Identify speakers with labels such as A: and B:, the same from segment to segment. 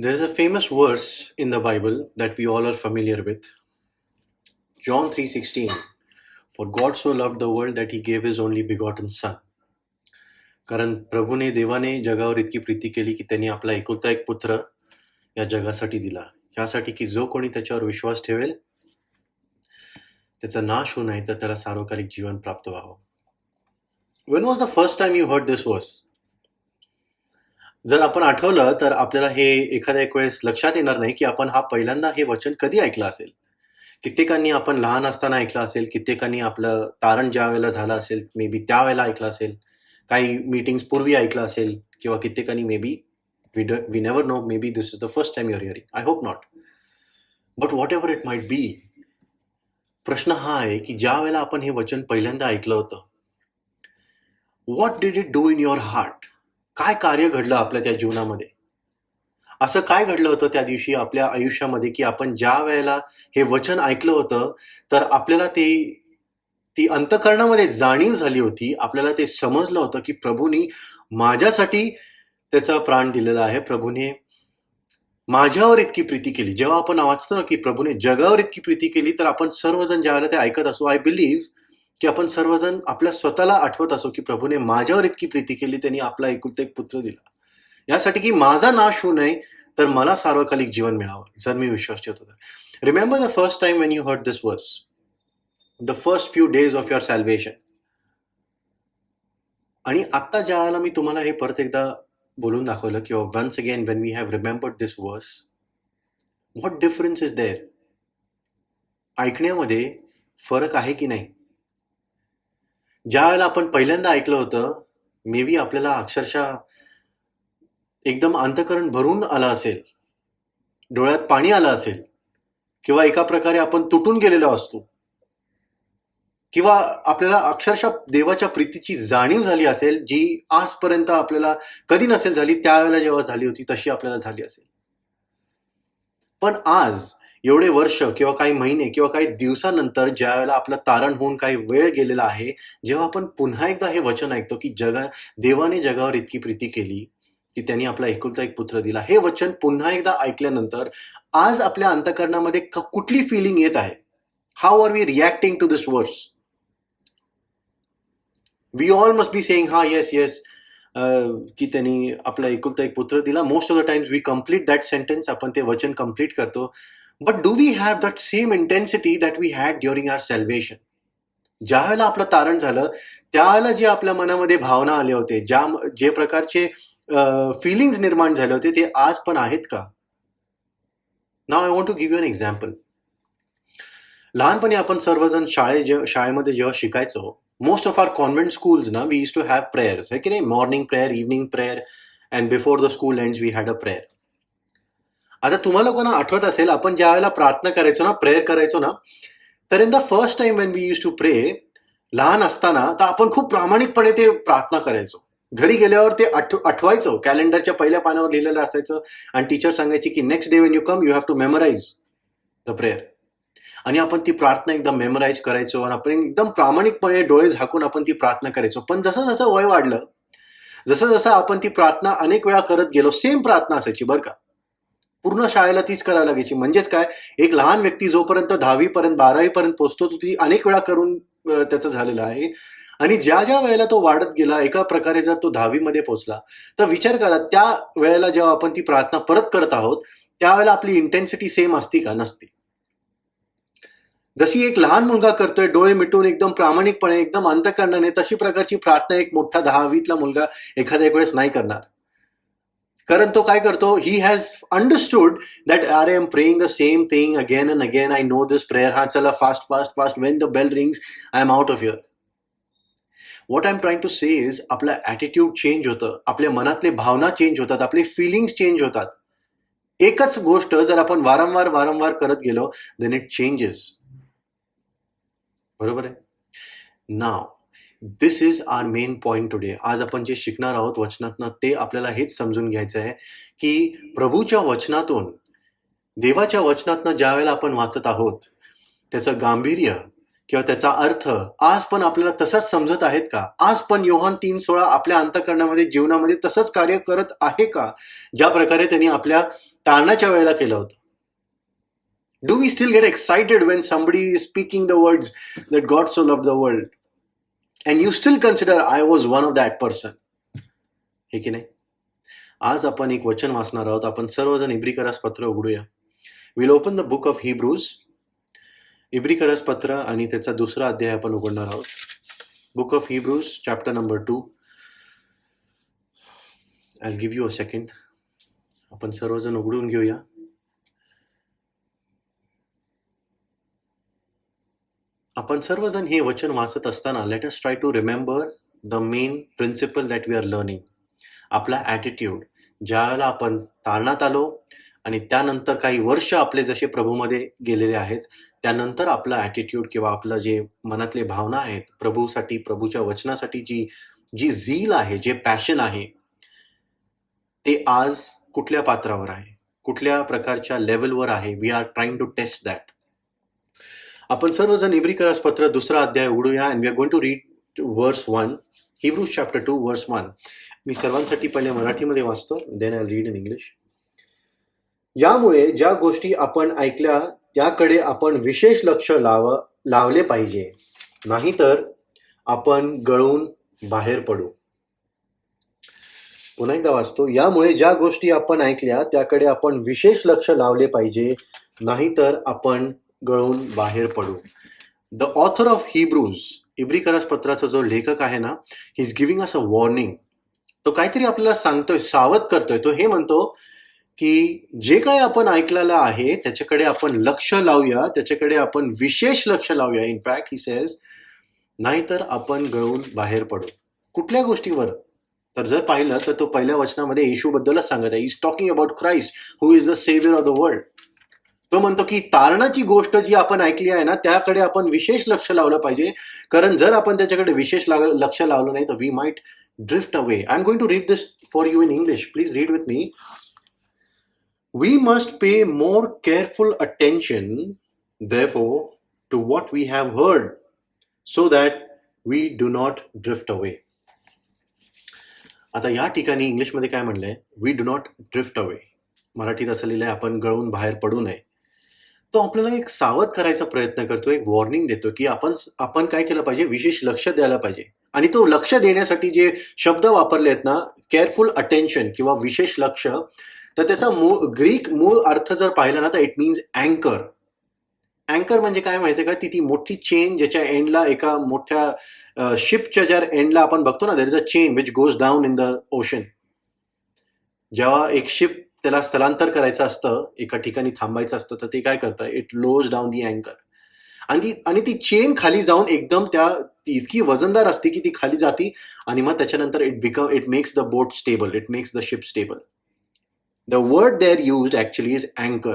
A: There is a famous verse in the Bible that we all are familiar with. John 3:16. For God so loved the world that he gave his only begotten son. कारण देवाने जगावर इतकी प्रीती केली की त्यांनी आपला एकुलता एक पुत्र या जगासाठी दिला. यासाठी की जो कोणी त्याच्यावर विश्वास ठेवेल त्याचा नाश होऊ नये तर त्याला सार्वकालिक जीवन प्राप्त व्हावं. When was the first time you heard this verse? जर आपण आठवलं तर आपल्याला हे एखाद्या एक वेळेस लक्षात येणार नाही की आपण हा पहिल्यांदा हे वचन कधी ऐकलं असेल. कित्येकांनी आपण लहान असताना ऐकलं असेल, कित्येकांनी आपलं तारण ज्या वेळेला झालं असेल मे बी त्यावेळेला ऐकलं असेल, काही मीटिंग्स पूर्वी ऐकलं असेल किंवा कित्येकांनी maybe we never know, maybe this is the first time your hearing. I hope not, but whatever it might be, प्रश्न हा आहे की ज्या वेळेला आपण हे वचन पहिल्यांदा ऐकलं होतं, what did it do in your heart? काय कार्य घडलं आपल्या त्या जीवनामध्ये? असं काय घडलं होतं त्या दिवशी आपल्या आयुष्यामध्ये की आपण ज्या वेळेला हे वचन ऐकलं होतं तर आपल्याला ती अंतःकरणामध्ये जाणीव झाली होती, आपल्याला ते समजलं होतं की प्रभूनी माझ्यासाठी त्याचा प्राण दिलेला आहे, प्रभूने माझ्यावर इतकी प्रीती केली. जेव्हा आपण वाचतो ना की प्रभूने जगावर इतकी प्रीती केली, तर आपण सर्वजण ज्यावेळेला ते ऐकत असू, आय बिलीव्ह की आपण सर्वजण आपल्या स्वतःला आठवत असो की प्रभूने माझ्यावर इतकी प्रीती केली, त्यांनी आपला एकुलता एक पुत्र दिला यासाठी की माझा नाश होऊ नये तर मला सार्वकालिक जीवन मिळावं, जर मी विश्वास ठेवतो तर. Remember the first time when you heard this verse, the first few days of your salvation. आणि आता ज्या वेळेला मी तुम्हाला हे परत एकदा बोलून दाखवलं किंवा once again when we have remembered this verse, what difference is there? ऐकण्यामध्ये फरक आहे की नाही? ज्या वेळेला आपण पहिल्यांदा ऐकलं होतं, मे बी आपल्याला अक्षरशः एकदम अंतःकरण भरून आलं असेल, डोळ्यात पाणी आलं असेल, किंवा एका प्रकारे आपण तुटून गेलेलो असतो, किंवा आपल्याला अक्षरशः देवाच्या प्रीतीची जाणीव झाली असेल, जी आजपर्यंत आपल्याला कधी नसेल झाली, त्यावेळेला जेव्हा झाली होती तशी आपल्याला झाली असेल. पण आज एवढे वर्ष किंवा काही महिने किंवा काही दिवसानंतर ज्या वेळेला आपलं तारण होऊन काही वेळ गेलेला आहे, जेव्हा आपण पुन्हा एकदा हे वचन ऐकतो की देवाने जगावर इतकी प्रीती केली की त्यांनी आपला एकुलता एक पुत्र दिला, हे वचन पुन्हा एकदा ऐकल्यानंतर आज आपल्या अंतःकरणामध्ये कुठली फिलिंग येत आहे? How are we reacting to this verse? We all must be saying हा येस येस, की त्यांनी आपला एकुलता एक पुत्र दिला. Most of the times we complete that sentence, आपण ते वचन कम्प्लीट करतो. But do we have that same intensity that we had during our salvation? ज्या वेळेला आपलं तारण झालं त्यावेळेला जे आपल्या मनामध्ये भावना आले होते, जे प्रकारचे फिलिंग्स निर्माण झाले होते, ते आज पण आहेत का? Now I want to give you an example. लहानपणी आपण सर्वजण शाळेमध्ये जेव्हा शिकायचो, most of our convent schools ना, we use to have prayers, है की नाही? Morning prayer, evening prayer, and before the school ends we had a prayer. आता तुम्हाला लोकांना आठवत असेल, आपण ज्या वेळेला प्रार्थना करायचो ना, प्रेयर करायचो ना, तर in the first time when we use to pray, लहान असताना तर आपण खूप प्रामाणिकपणे ते प्रार्थना करायचो. घरी गेल्यावर ते आठवायचो, कॅलेंडरच्या पहिल्या पानावर लिहिलेलं असायचं, आणि टीचर सांगायची की next day when you come you have to memorise the prayer. आणि आपण ती प्रार्थना एकदम मेमोराइज करायचो आणि आपण एकदम प्रामाणिकपणे डोळे झाकून आपण ती प्रार्थना करायचो. पण जसं जसं वय वाढलं, जसं जसं आपण ती प्रार्थना अनेक वेळा करत गेलो, सेम प्रार्थना असायची बरं का, पूर्ण शाळेला तीच करायला लागायची. म्हणजेच काय, एक लहान व्यक्ती जोपर्यंत 10वी पर्यंत 12वी पर्यंत पोहोचतो, तो ती अनेक वेळा करून त्याचं झालेलं आहे. आणि ज्या ज्या वेळेला तो वाढत गेला, एका प्रकारे जर तो 10वी मध्ये पोहोचला, तर विचार करा, त्या वेळेला जेव्हा आपण ती प्रार्थना परत करत आहोत, त्यावेळेला आपली इंटेन्सिटी सेम असती का? नसते. जशी एक लहान मुलगा करतोय डोळे मिटून एकदम प्रामाणिकपणे, एकदम अंतःकरणाने, तशी प्रकारची प्रार्थना एक मोठा 10वीतला मुलगा एखाद्या वेळेस नाही करणार. कारण तो काय करतो, he has understood that are am praying the same thing again and again, I know this prayer, हा चला fast fast fast, when the bell rings I am out of here. What I am trying to say is, आपला attitude change होतं, आपल्या मनातले भावना change होतात, आपले feelings change होतात. एकच गोष्ट जर आपण वारंवार वारंवार करत गेलो, देन इट चेंजेस. बरोबर आहे? Now this is our main point today. आज आपण जे शिकणार आहोत वचनातनं, ते आपल्याला हेच समजून घ्यायचं आहे की प्रभूच्या वचनातून, देवाच्या वचनातनं ज्या वेळेला आपण वाचत आहोत, त्याचं गांभीर्य किंवा त्याचा अर्थ आज पण आपल्याला तसाच समजत आहेत का? आज पण योहान 3:16 आपल्या अंतःकरणामध्ये जीवनामध्ये तसंच कार्य करत आहे का, ज्या प्रकारे त्यांनी आपल्या तारणाच्या वेळेला केलं होतं? Do we still get excited when somebody is speaking the words that God so loved the world? And you still consider I was one of that person. हे की नाही? आज आपण एक वचन वाचणार आहोत. आपण सर्वजण इब्रिकरास पत्र उघडूया. We'll open the book of Hebrews. इब्रिकरास पत्र आणि त्याचा दुसरा अध्याय आपण उघडणार आहोत. Book of Hebrews, chapter number 2. I'll give you a second. आपण सर्वजण उघडून घेऊया. आपण सर्वजण हे वचन वाचत असताना let us try to remember the main principle that we are learning. आपला ॲटिट्यूड ज्यावेळेला आपण तारणात आलो आणि त्यानंतर काही वर्ष आपले जसे प्रभूमध्ये गेलेले आहेत, त्यानंतर आपला ॲटिट्यूड किंवा आपलं जे मनातले भावना आहेत प्रभूसाठी, प्रभूच्या वचनासाठी जी झील आहे, जे पॅशन आहे, ते आज कुठल्या पात्रावर आहे, कुठल्या प्रकारच्या लेवलवर आहे. We are trying to test that. आपण सर्वजण इब्रिकरास पत्र दुसरा अध्याय उघडूया and we are going to read verse 1. Hebrews chapter 2 वर्स 1. मी सर्वांसाठी पहिले मराठीमध्ये वाचतो, then I read in English. यामुळे ज्या गोष्टी आपण ऐकल्या त्याकडे आपण विशेष लक्ष लावले पाहिजे, नाहीतर आपण गळून बाहेर पडू. पुन्हा एकदा वाचतो. यामुळे ज्या गोष्टी आपण ऐकल्या त्याकडे आपण विशेष लक्ष लावले पाहिजे, नाहीतर आपण गळून बाहेर पडू. द ऑथर ऑफ हिब्रूज, इब्रिकरास पत्राचा जो लेखक आहे ना, he is giving us a warning. तो काहीतरी आपल्याला सांगतोय, सावध करतोय. तो हे म्हणतो की जे काही आपण ऐकलेलं आहे त्याच्याकडे आपण लक्ष लावूया, त्याच्याकडे आपण विशेष लक्ष लावूया. इनफॅक्ट ही सेज, नाहीतर आपण गळून बाहेर पडू. कुठल्या गोष्टीवर? तर जर पाहिलं तर तो पहिल्या वचनामध्ये येशूबद्दलच सांगत आहे. Is talking about Christ who is the saviour of the world. तो म्हणतो की तारणाची गोष्ट जी आपण ऐकली आहे ना, त्याकडे आपण विशेष लक्ष लावलं पाहिजे, कारण जर आपण त्याच्याकडे विशेष लक्ष लावलं नाही तर we might drift away. I am going to read this for you in English. Please read with me. We must pay more careful attention, therefore, to what we have heard, so that we do not drift away. आता या ठिकाणी इंग्लिशमध्ये काय म्हणलंय? We do not drift away. मराठीत असं लिहिलंय आपण गळून बाहेर पडू नये. तो आपल्याला एक सावध करायचा प्रयत्न करतो, एक वॉर्निंग देतो की आपण काय केलं पाहिजे? विशेष लक्ष द्यायला पाहिजे. आणि तो लक्ष देण्यासाठी जे शब्द वापरले आहेत ना, केअरफुल अटेन्शन किंवा विशेष लक्ष, तर त्याचा ग्रीक मूळ अर्थ जर पाहिला ना तर इट मीन्स अँकर. अँकर म्हणजे काय माहितीये का? ती मोठी चेन ज्याच्या एंडला, एका मोठ्या शिपच्या ज्या एंडला आपण बघतो ना, there is a chain which goes down in the ocean. जेव्हा एक शिप त्याला स्थलांतर करायचं असतं, एका ठिकाणी थांबायचं असतं, तर ते काय करतं? इट लोज डाऊन दी अँकर. आणि ती चेन खाली जाऊन एकदम ती इतकी वजनदार असते की ती खाली जाती आणि मग त्याच्यानंतर it makes the boat stable, it makes the ship stable. The word there used actually is anchor.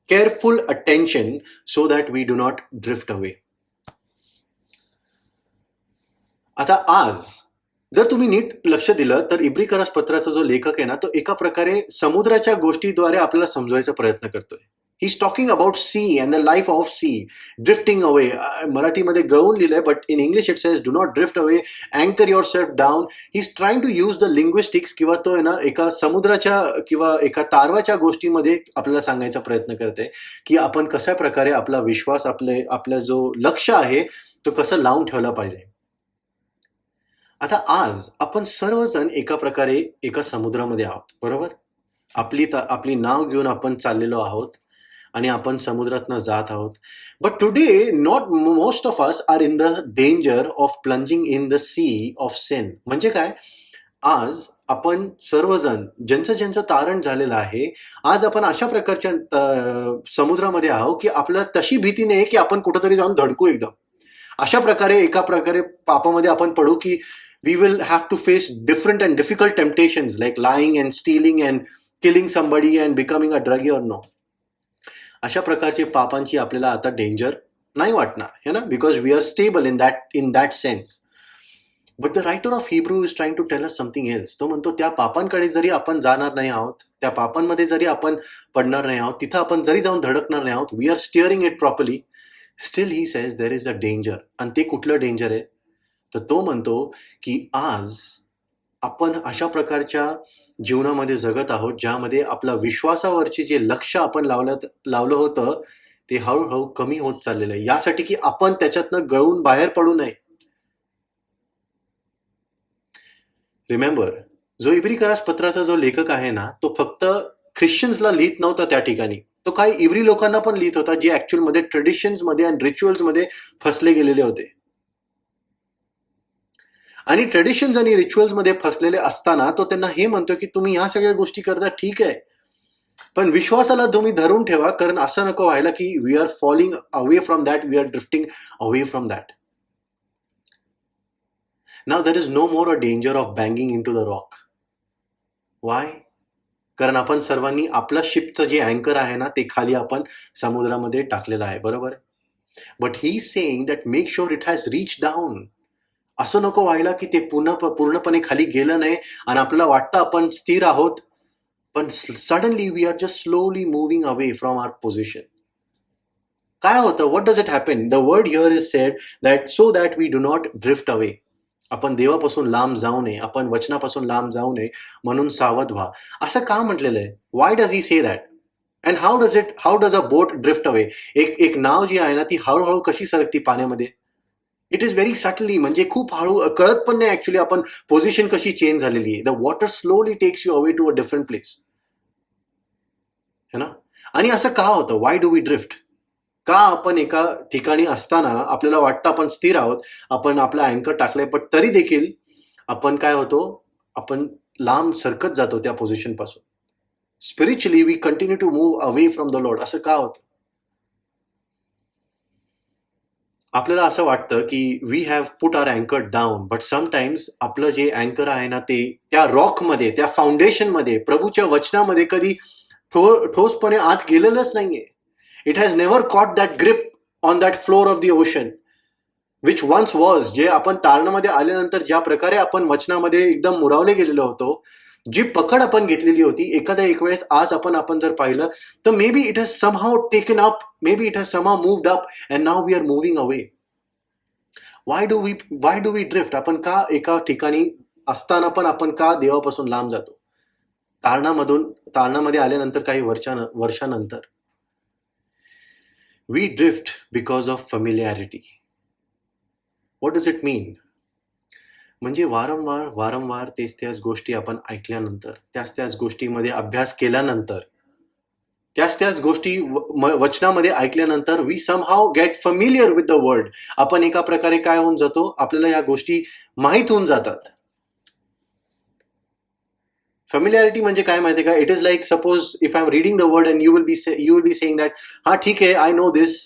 A: Careful attention so that we do not drift away. आता आज जर तुम्ही नीट लक्ष दिलं तर इब्रिकरास पत्राचा जो लेखक आहे ना, तो एका प्रकारे समुद्राच्या गोष्टीद्वारे आपल्याला समजवायचा प्रयत्न करतोय. He is talking about sea and the life of sea, drifting away. मराठीमध्ये गळून लिहिलंय, but in English it says do not drift away, अँकर yourself down. He is trying to use the linguistics, किंवा तो आहे ना एका समुद्राच्या किंवा एका तारवाच्या गोष्टीमध्ये आपल्याला सांगायचा प्रयत्न करते की आपण कशा प्रकारे आपला विश्वास, आपला जो लक्ष आहे तो कसं लावून ठेवला पाहिजे. आता आज आपण सर्वजण एका प्रकारे एका समुद्रामध्ये आहोत, बरोबर? आपली नाव घेऊन आपण चाललेलो आहोत आणि आपण समुद्रातनं जात आहोत. But today not most of us are in the danger of plunging in the sea of sin. म्हणजे काय? आज आपण सर्वजण ज्यांचं तारण झालेलं आहे, आज आपण अशा प्रकारच्या समुद्रामध्ये आहोत की आपल्याला तशी भीती नाही की आपण कुठंतरी जाऊन धडकू एकदम. अशा प्रकारे एका प्रकारे पापामध्ये आपण पडू की we will have to face different and difficult temptations like lying and stealing and killing somebody and becoming a druggie or no. अशा प्रकारचे पापांची आपल्याला आता डेंजर नाही वाटणार, है ना, because we are stable in that sense. But the writer of Hebrew is trying to tell us something else. तो म्हणतो त्या पापांकडे जरी आपण जाणार नाही आहोत, त्या पापांमध्ये जरी आपण पडणार नाही आहोत, तिथं आपण जरी जाऊन धडकणार नाही आहोत, we are steering it properly. Still he says there is a danger. आणि ते कुठलं डेंजर आहे? तर तो म्हणतो की आज आपण अशा प्रकारच्या जीवनामध्ये जगत आहोत ज्यामध्ये आपलं विश्वासावरचे जे लक्ष आपण लावलं होतं ते हळूहळू कमी होत चाललेलं आहे, यासाठी की आपण त्याच्यातनं गळून बाहेर पडू नये. रिमेंबर, जो इब्री पत्राचा जो लेखक आहे ना, तो फक्त ख्रिश्चन्सला लिहित नव्हता त्या ठिकाणी. तो काही इब्री लोकांना पण लिहित होता जे ऍक्च्युअल मध्ये ट्रेडिशन्स मध्ये आणि रिच्युअल्स मध्ये फसले गेलेले होते. आणि ट्रेडिशन्स आणि रिच्युअल्स मध्ये फसलेले असताना तो त्यांना हे म्हणतो की तुम्ही ह्या सगळ्या गोष्टी करता ठीक आहे, पण विश्वासाला तुम्ही धरून ठेवा, कारण असं नको व्हायला की we are falling away from that, we are drifting away from that. Now there is no more a danger of banging into the rock. Why? कारण आपण सर्वांनी आपलं शिपचं जे अँकर आहे ना ते खाली आपण समुद्रामध्ये टाकलेलं आहे, बरोबर. But he saying that make sure it has reach down. असं नको व्हायला की ते पूर्णपणे खाली गेलं नाही आणि आपल्याला वाटतं आपण स्थिर आहोत, पण suddenly we are just slowly moving away from our position. काय होतं? What does it happen? The word here is said that so that we do not drift away. आपण देवापासून लांब जाऊ नये, आपण वचनापासून लांब जाऊ नये, म्हणून सावध व्हा. असं का म्हटलेलं आहे? Y does he say that? And how does a boat drift away? एक नाव जी आहे ना ती हळूहळू कशी सरकती पाण्यामध्ये? इट इज व्हेरी सटली, म्हणजे खूप हळू, कळत पण नाही ऍक्च्युली आपण पोझिशन कशी चेंज झालेली आहे. The water slowly takes you away to a different place, है ना. आणि असं का होतं? Why do we drift? का आपण एका ठिकाणी असताना आपल्याला वाटतं आपण स्थिर आहोत, आपण आपला अँकर टाकलाय, पण तरी देखील आपण काय होतो? आपण लांब सरकत जातो त्या पोझिशन पासून. Spiritually we continue to move away from the Lord. असं का होतं? आपल्याला असं वाटतं की वी हॅव पुट आवर अँकर डाऊन, बट समटाइम्स आपलं जे अँकर आहे ना ते त्या रॉकमध्ये, त्या फाउंडेशनमध्ये, प्रभूच्या वचनामध्ये कधी ठोसपणे आत गेलेलंच नाहीये. It has never caught that grip on that floor of the ocean which once was. जे आपण तारणामध्ये आल्यानंतर ज्या प्रकारे आपण वचनामध्ये एकदम मुरावले गेलेलो होतो, जी पकड आपण घेतलेली होती, एखाद्या एक वेळेस आज आपण जर पाहिलं तर maybe it has somehow taken up, maybe it has somehow moved up and now we are moving away. Why do we drift? आपण का एका ठिकाणी असताना पण आपण का देवापासून लांब जातो? तारणामध्ये आल्यानंतर काही वर्षानंतर we drift because of familiarity. What does it mean? म्हणजे वारंवार त्याच गोष्टी आपण ऐकल्यानंतर, त्याच गोष्टीमध्ये अभ्यास केल्यानंतर, त्याच गोष्टी वचनामध्ये ऐकल्यानंतर we somehow get familiar with the word. आपण एका प्रकारे काय होऊन जातो? आपल्याला या गोष्टी माहीत होऊन जातात. फॅमिलियारिटी म्हणजे काय माहिती का? It is like suppose if I am reading the word and you will be saying that हा ठीक आहे, I know this,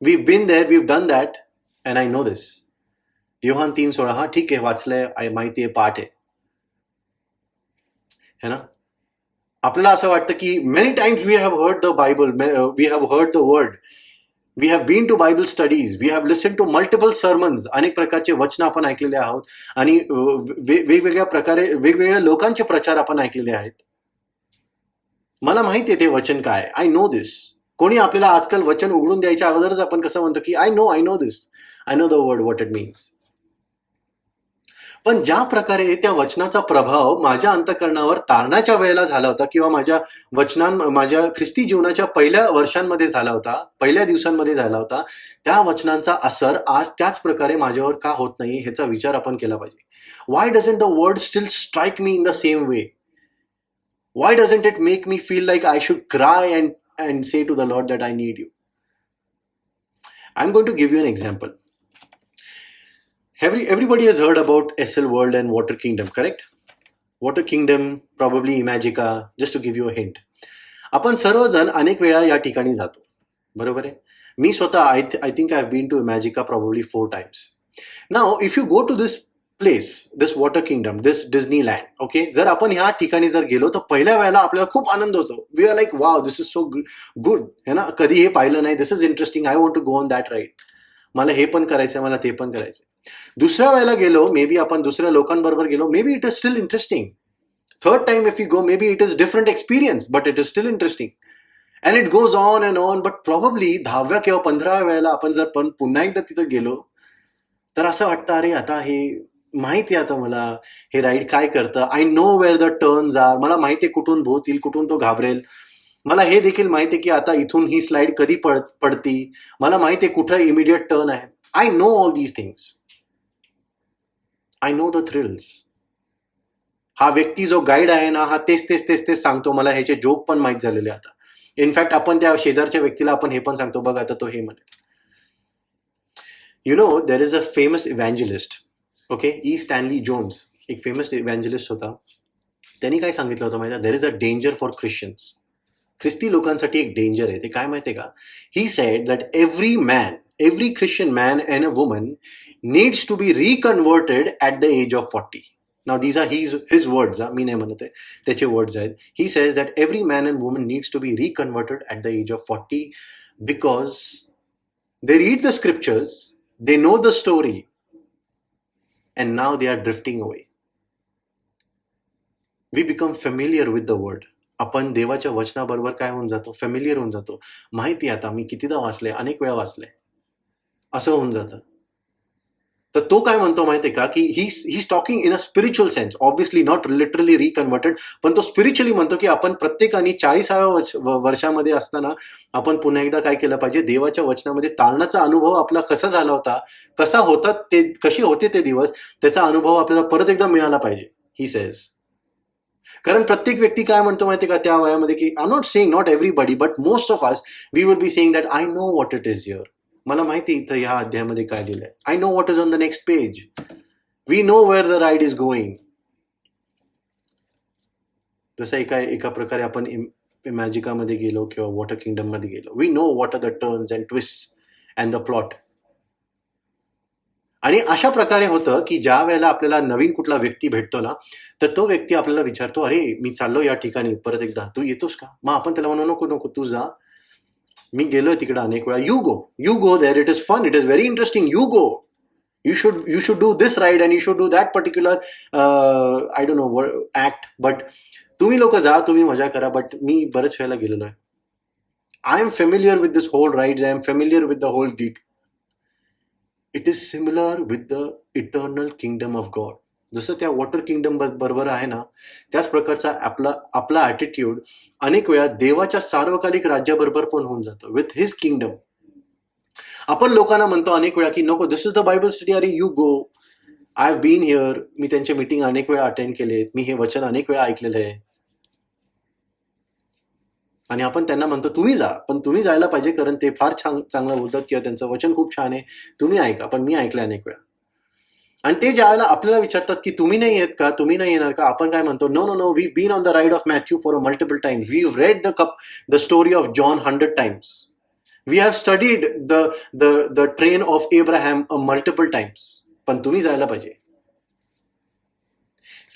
A: we been there, we done that and I know this. योहान 3:16, हा ठीक आहे, वाचलंय, माहिती आहे, पाठ आहे, है ना. आपल्याला असं वाटतं की many times we have heard the Bible, we have heard the word, we have been to Bible studies, we have listen to multiple sermons. अनेक प्रकारचे वचन आपण ऐकलेले आहोत आणि वेगवेगळ्या प्रकारे वेगवेगळ्या लोकांचे प्रचार आपण ऐकलेले आहेत. मला माहिती आहे ते वचन काय, आय नो दिस. कोणी आपल्याला आजकाल वचन उघडून द्यायच्या अगोदरच आपण कसं म्हणतो की I know this, I know the word what it means. पण ज्या प्रकारे त्या वचनाचा प्रभाव माझ्या अंतःकरणावर तारणाच्या वेळेला झाला होता किंवा माझ्या ख्रिस्ती जीवनाच्या पहिल्या वर्षांमध्ये झाला होता, पहिल्या दिवसांमध्ये झाला होता, त्या वचनांचा असर आज त्याच प्रकारे माझ्यावर का होत नाही ह्याचा विचार आपण केला पाहिजे. Why doesn't the word still strike me in the same way? Why doesn't it make me feel like I should cry and say to the Lord that I need you? I am going to give you an example. Everybody has heard about SL World and Water Kingdom, correct? Water Kingdom, probably Imagica, just to give you a hint. आपण सर्वजण अनेक वेळा या ठिकाणी जातो, बरोबर आहे. मी स्वतः I think I have been to Imagica probably 4 times. Now, if you go to this place, this Water Kingdom, this Disneyland, okay, जर आपण ह्या ठिकाणी जर गेलो तर पहिल्या वेळेला आपल्याला खूप आनंद होतो. We are like wow, this is so good, है ना. कधी हे पाहिलं नाही, this is interesting, I want to go on that ride. मला हे पण करायचंय, मला ते पण करायचंय. दुसऱ्या वेळेला गेलो, मे बी आपण दुसऱ्या लोकांबरोबर गेलो, maybe it is still interesting. Third time if you go, maybe it is different experience, but it is still interesting. And it goes on and on. But probably 10व्या किंवा 15व्या वेळेला आपण जर पुन्हा एकदा तिथं गेलो तर असं वाटतं, अरे आता हे माहिती आहे, आता मला हे राईड काय करतं. I know where the turns are. मला माहिती आहे कुठून भूत येईल, कुठून तो घाबरेल. मला हे देखील माहिती आहे की आता इथून ही स्लाइड कधी पडती. मला माहिती आहे कुठं इमिडिएट टर्न आहे. I know all these things. I know the thrills. हा व्यक्ती जो गाईड आहे ना, हा तेच सांगतो. मला ह्याचे जोक पण माहीत झालेले आता. इनफॅक्ट आपण त्या शेजारच्या व्यक्तीला आपण हे पण सांगतो, बघ आता तो हे म्हणे. You know, there is a famous evangelist. Okay, E Stanley Jones एक फेमस इव्हँजलिस्ट होता. त्यांनी काय सांगितलं होतं माहिती आहे, there is a danger for Christians. ख्रिस्ती लोकांसाठी एक डेंजर आहे. ते काय माहिती आहे का? He said that every Christian man and a woman needs to be reconverted at the age of 40. Now these are his words. मी नाही म्हणत आहे, त्याचे वर्ड्स आहेत. He says that every man and woman needs to be reconverted at the age of 40 because they read the scriptures, they know the story, and now they are drifting away. We become familiar with the word. आपण देवाच्या वचनाबरोबर काय होऊन जातो? Familiar होऊन जातो. माहिती आता मी कितीदा वाचलंय, अनेक वेळा वाचलंय, असं होऊन जातं. तर तो काय म्हणतो माहितीये का, की he talking in a spiritual sense, obviously not literally reconverted, पण तो स्पिरिच्युअली म्हणतो की आपण प्रत्येकाने 40व्या वर्षामध्ये असताना आपण पुन्हा एकदा काय केलं पाहिजे, देवाच्या वचनामध्ये ताळण्याचा अनुभव आपला कसा झाला होता, कसे होते ते दिवस, त्याचा अनुभव आपल्याला परत एकदा मिळाला पाहिजे, ही सेज. कारण प्रत्येक व्यक्ती काय म्हणतो माहितीये का त्या वयामध्ये, की I am not saying not everybody, but most of us we will be saying that I know what it is here. मला माहिती इथं ह्या अध्यायामध्ये काय लिहिलंय. I know what is on the next page. We know where the ride is going. जसं एका प्रकारे आपण मॅजिकामध्ये गेलो किंवा वॉटर किंगडम मध्ये गेलो. We know what are the turns and twist and the plot. आणि अशा प्रकारे होतं की ज्या वेळेला आपल्याला नवीन कुठला व्यक्ती भेटतो ना, तर तो व्यक्ती आपल्याला विचारतो, अरे मी चाललो या ठिकाणी परत एकदा, तू येतोस का? मग आपण त्याला म्हणू, नको नको, तू जा, मी गेलोय तिकडे अनेक वेळा. You go there, it is fun, it is very interesting, you go. You should do this ride and you should do that particular I don't know act, but तुम्ही लोक जा, तुम्ही मजा करा, बट मी बरेच वेळेला गेलेलो आहे. I am familiar with this whole rides, I am familiar with the whole gig. It is similar with the eternal kingdom of God. जसं त्या वॉटर किंगडम बरोबर आहे ना, त्याच प्रकारचा आपला ॲटिट्यूड अनेक वेळा देवाच्या सार्वकालिक राज्याबरोबर पण होऊन जातो, विथ हिज किंगडम. आपण लोकांना म्हणतो अनेक वेळा की नको, this is the Bible study, अरे you go, I have been here. मी त्यांचे मीटिंग अनेक वेळा अटेंड केलेत, मी हे वचन अनेक वेळा ऐकलेलं आहे. आणि आपण त्यांना म्हणतो तुम्ही जा, पण तुम्ही जायला पाहिजे, कारण ते फार चांगलं बोलतात किंवा त्यांचं वचन खूप छान आहे, तुम्ही ऐका. पण मी ऐकलं अनेक वेळा. आणि ते ज्यावेळेला आपल्याला विचारतात की तुम्ही नाही येत का, तुम्ही नाही येणार का, आपण काय म्हणतो, no no no, we been on the ride of Matthew for a multiple times, we read the story of John 100 times. We have studied the train of Abraham multiple times. पण तुम्ही जायला पाहिजे.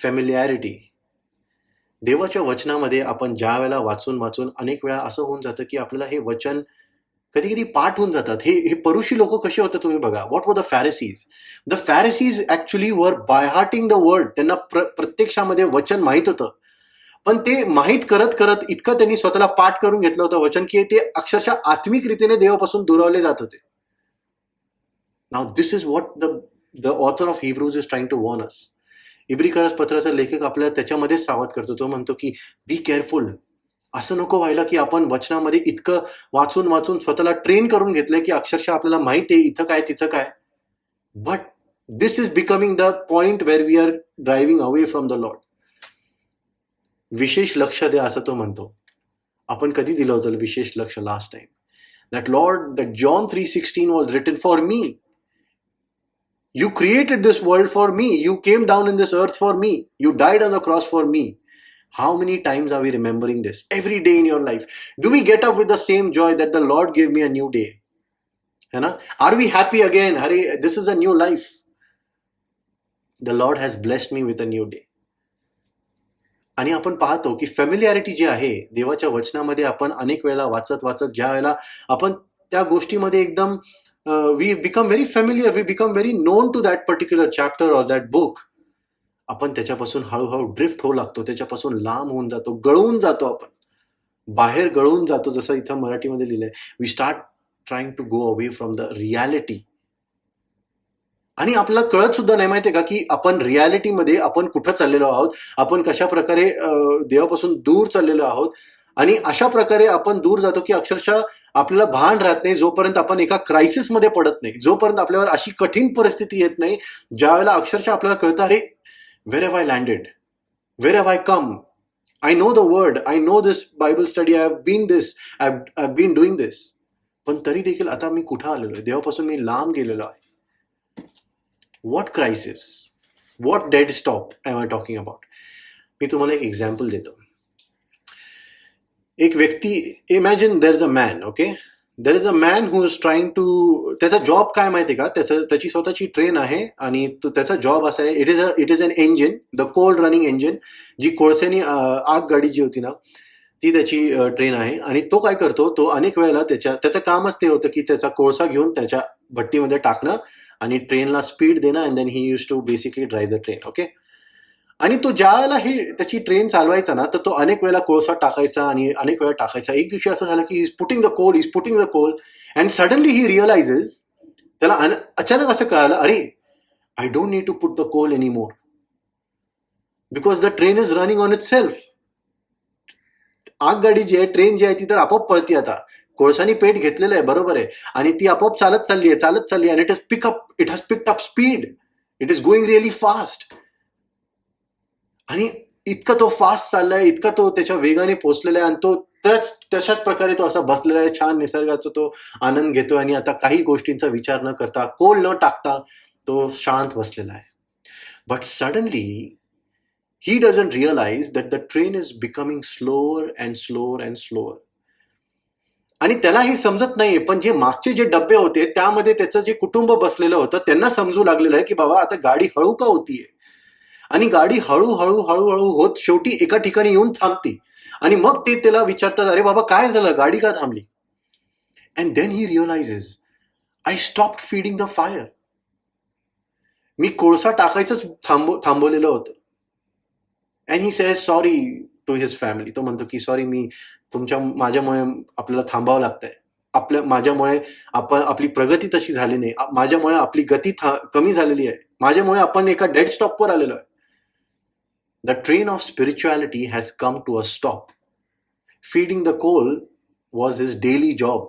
A: फेमिलियारिटी. देवाच्या वचनामध्ये आपण ज्या वेळेला वाचून अनेक वेळा असं होऊन जातं की आपल्याला हे वचन कधी कधी पाठ होऊन जातात. हे परुषी लोक कसे होते तुम्ही बघा. What were the Pharisees? The Pharisees actually were by hearting the word. त्यांना प्रत्यक्षामध्ये वचन माहित होतं, पण ते माहीत करत करत इतकं त्यांनी स्वतःला पाठ करून घेतलं होतं वचन, की ते अक्षरशः आत्मिक रीतीने देवापासून दुरावले जात होते. Now this is what the author of Hebrews is trying to warn us. इब्रिकरस पत्राचा लेखक आपल्याला त्याच्यामध्येच सावध करतो. तो म्हणतो की बी केअरफुल. असं नको व्हायला की आपण वचनामध्ये इतकं वाचून स्वतःला ट्रेन करून घेतलंय की अक्षरशः आपल्याला माहिती आहे इथं काय तिथं काय, but this is becoming the point where we are driving away from the Lord. विशेष लक्ष द्या असं तो म्हणतो. आपण कधी दिलं होतं विशेष लक्ष last time? That Lord, that John 3:16 was written for me. You created this world for me. You came down in this earth for me. You died on the cross for me. How many times are we remembering this? Every day in your life. Do we get up with the same joy that the Lord gave me a new day? है ना? Are we happy again? Hare, this is a new life. The Lord has blessed me with a new day. आणि आपण पाहतो की फॅमिलियारिटी जी आहे देवाच्या वचनामध्ये, आपण अनेक वेळेला वाचत ज्या वेळेला आपण त्या गोष्टीमध्ये एकदम we become very familiar, we become very known to that particular chapter or that book. आपण त्याच्यापासून हळूहळू ड्रिफ्ट होऊ लागतो, त्याच्यापासून लांब होऊन जातो, गळून जातो आपण. बाहेर गळून जातो, जसं इथं मराठीमध्ये लिहिलंय, we start trying to go away from the reality. आणि आपल्याला कळत सुद्धा नाही, माहितीये का, की आपण रियालिटीमध्ये आपण कुठं चाललेलो आहोत, आपण कशा प्रकारे देवापासून दूर चाललेलो आहोत. आणि अशा प्रकारे आपण दूर जातो की अक्षरशः आपल्याला भान राहत नाही, जोपर्यंत आपण एका क्रायसिसमध्ये पडत नाही, जोपर्यंत आपल्यावर अशी कठीण परिस्थिती येत नाही, ज्या वेळेला अक्षरशः आपल्याला कळतं, अरे where have I landed, where have I come, I know the word, I know this Bible study, I have been this, I have been doing this, पण तरी देखील आता मी कुठं आलेलो आहे, देवापासून मी लांब गेलेलो आहे. What crisis, what dead stop am I talking about? मी तुम्हाला एक एक्झाम्पल देतो. एक व्यक्ती, imagine there is a man, okay, there is a man who is trying to, त्याचा जॉब काय माहिती आहे का, त्याची स्वतःची ट्रेन आहे आणि त्याचा जॉब असा आहे, it is an engine, the coal running engine, जी कोळसेनी आग गाडी जी होती ना, ती त्याची ट्रेन आहे. आणि तो काय करतो, तो अनेक वेळेला त्याचं कामच ते होतं की त्याचा कोळसा घेऊन त्याच्या भट्टीमध्ये टाकणं आणि ट्रेनला स्पीड देणं, and then he use to basically drive the train, okay. आणि तो ज्या वेळेला ही त्याची ट्रेन चालवायचा ना, तर तो अनेक वेळेला कोळसा टाकायचा आणि अनेक वेळा टाकायचा. एक दिवशी असं झालं की is putting the coal, and suddenly he realizes, त्याला अचानक असं कळालं, अरे I don't need to put the coal any more, because the train is running on itself. आगगाडी जी आहे, ट्रेन जी आहे, ती तर आपोआप पळती आता. कोळसानी पेट घेतलेलं आहे, बरोबर आहे, आणि ती आपोआप चालत चालली आहे, आणि it has picked up speed, it is going really fast. आणि इतका तो फास्ट चाललाय, इतका तो त्याच्या वेगाने पोहोचलेला आहे, आणि तो तशाच प्रकारे तो असा बसलेला आहे, छान निसर्गाचा तो आनंद घेतोय, आणि आता काही गोष्टींचा विचार न करता, कोल न टाकता तो शांत बसलेला आहे. But suddenly he doesn't realize that the train is becoming slower and slower and slower. आणि त्याला हे समजत नाहीये, पण जे मागचे जे डब्बे होते त्यामध्ये त्याचं जे कुटुंब बसलेलं होतं, त्यांना समजू लागलेलं आहे की बाबा आता गाडी हळू का होतीये, आणि गाडी हळूहळू हळूहळू होत शेवटी एका ठिकाणी येऊन थांबती. आणि मग ते त्याला विचारतात, अरे बाबा काय झालं, गाडी का थांबली? And then he realizes, I stopped feeding the fire. मी कोळसा टाकायचंच थांबवलेलं होतं. And he says sorry to his family. तो म्हणतो की सॉरी, माझ्यामुळे आपल्याला थांबावं लागतंय, माझ्यामुळे आपली प्रगती तशी झाली नाही, माझ्यामुळे आपली गती कमी झालेली आहे, माझ्यामुळे आपण एका डेड स्टॉपवर आलेलो आहे. The train of spirituality has come to a stop. Feeding the coal was his daily job.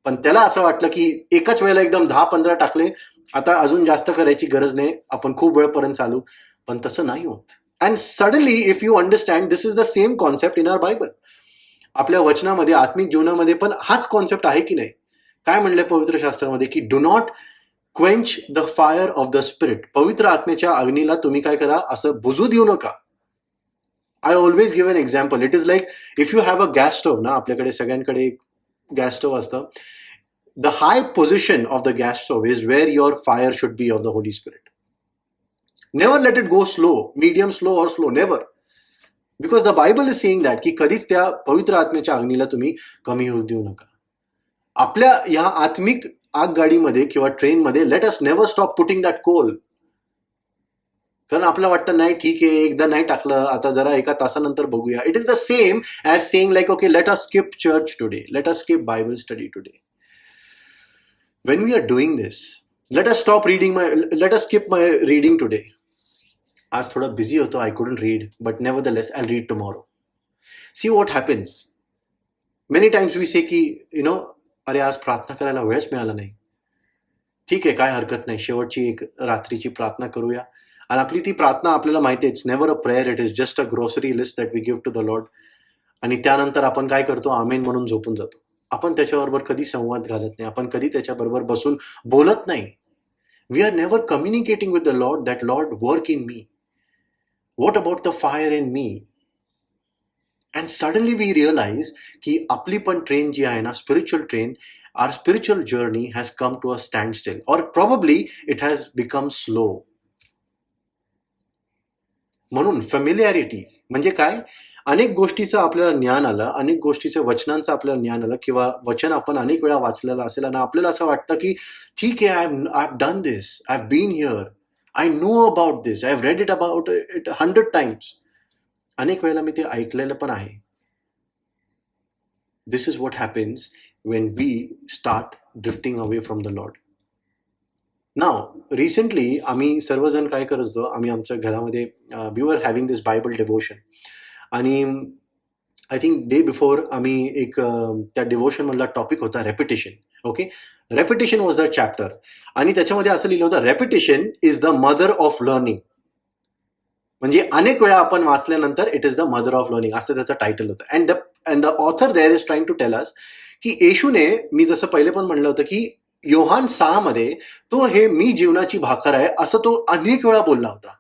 A: पण त्याला असं वाटलं की एकाच वेळेला एकदम 10-15 टाकले, आता अजून जास्त करायची गरज नाही, आपण खूप वेळपर्यंत चालू. पण तसं नाही होत. And suddenly if you understand, this is the same concept in our Bible. आपल्या वचनामध्ये, आत्मिक जीवनामध्ये पण हाच कॉन्सेप्ट आहे की नाही? काय म्हणलंय पवित्र शास्त्रामध्ये की do not quench the fire of the spirit. पवित्र आत्म्याच्या अग्नीला तुम्ही काय करा, असं बुजू देऊ नका. I always give an example. It is like if you have a gas stove ना, आपल्याकडे सगळ्यांकडे गॅस स्टोव्ह असतं. The high position of the gas stove is where your fire should be of the Holy Spirit. Never let it go slow, medium slow or slow, never. Because the Bible is saying that की कधीच त्या पवित्र आत्म्याच्या अग्नीला तुम्ही कमी होऊ देऊ नका. आपल्या या आत्मिक आगगाडीमध्ये किंवा ट्रेनमध्ये let us never stop putting that coal. कारण आपल्याला वाटतं नाही ठीक आहे, एकदा नाही टाकलं, आता जरा एका तासानंतर बघूया. It is the same as saying like okay, let us skip church today, let us skip Bible study today. When we are doing this, let us skip my reading today. आज थोडा बिझी होतो, I couldn't read, but nevertheless I read tomorrow. See what happens. Many times we say की अरे आज प्रार्थना करायला वेळच मिळाला नाही. ठीक आहे, काय हरकत नाही, शेवटची एक रात्रीची प्रार्थना करूया. आणि आपली ती प्रार्थना आपल्याला माहिती आहे, it's never a prayer, it is just a grocery list that we give to the lord. आणि त्यानंतर आपण काय करतो, आमेन म्हणून झोपून जातो. आपण त्याच्याबरोबर कधी संवाद घालत नाही, आपण कधी त्याच्याबरोबर बसून बोलत नाही. We are never communicating with the Lord that lord work in me, what about the fire in me. And suddenly we realize की आपली पण ट्रेन जी आहे ना, spiritual train, our spiritual journey has come to a stand still, or probably it has become slow. म्हणून familiarity म्हणजे काय, अनेक गोष्टीचं आपल्याला ज्ञान आलं, अनेक गोष्टीचं वचनांचं आपल्याला ज्ञान आलं, किंवा वचन आपण अनेक वेळा वाचलेलं असेल आणि आपल्याला असं वाटतं की ठीक आहे, I have done this, I have been here, I know about this, I have read it about it 100 times. अनेक वेळेला मी ते ऐकलेलं पण आहे. This is what happens when we start drifting away from the Lord. Now recently आम्ही सर्वजण काय करत होतो, आम्ही आमच्या घरामध्ये we were having this Bible devotion, आणि आय थिंक डे बिफोर आम्ही एक त्या डिवोशन मधला टॉपिक होता repetition. Okay, repetition was the chapter, आणि त्याच्यामध्ये असं लिहिलं होतं, repetition is the mother of learning. म्हणजे अनेक वेळा आपण वाचल्यानंतर it is the mother of learning, असं त्याचं टायटल होतं. And the author there is trying to tell us की येशूने, मी जसं पहिले पण म्हणलं होतं की योहान 6 मध्ये तो हे मी जीवनाची भाकर आहे असं तो अनेक वेळा बोलला होता.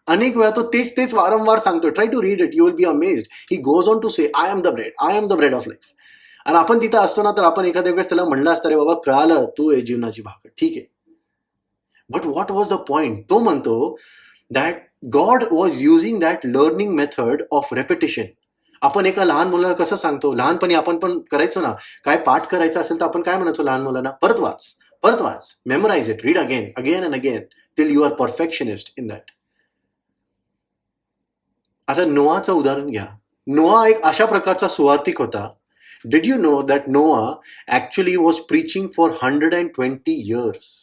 A: अनेक वेळा तो तेच वारंवार सांगतो. Try to read it, you will be amazed. He goes on to say, I am the bread, I am the bread of life. आणि आपण तिथं असतो ना, तर आपण एखाद्या वेळेस त्याला म्हणलं असतं, रे बाबा कळालं, तू आहे जीवनाची भाकर, ठीक आहे. But what was the point? तो म्हणतो that God was using that learning method of repetition. आपण एका लहान मुलाला कसं सांगतो, लहानपणी आपण पण करायचो ना, काय पाठ करायचं असेल तर आपण काय म्हणायचो लहान मुलांना, परत वाच, memorize it, read again and again till you are perfectionist in that. आता नोआचं उदाहरण घ्या. नोआ एक अशा प्रकारचा सुवार्थिक होता. डिड यू नो दॅट नोआ actually was preaching for 120 years.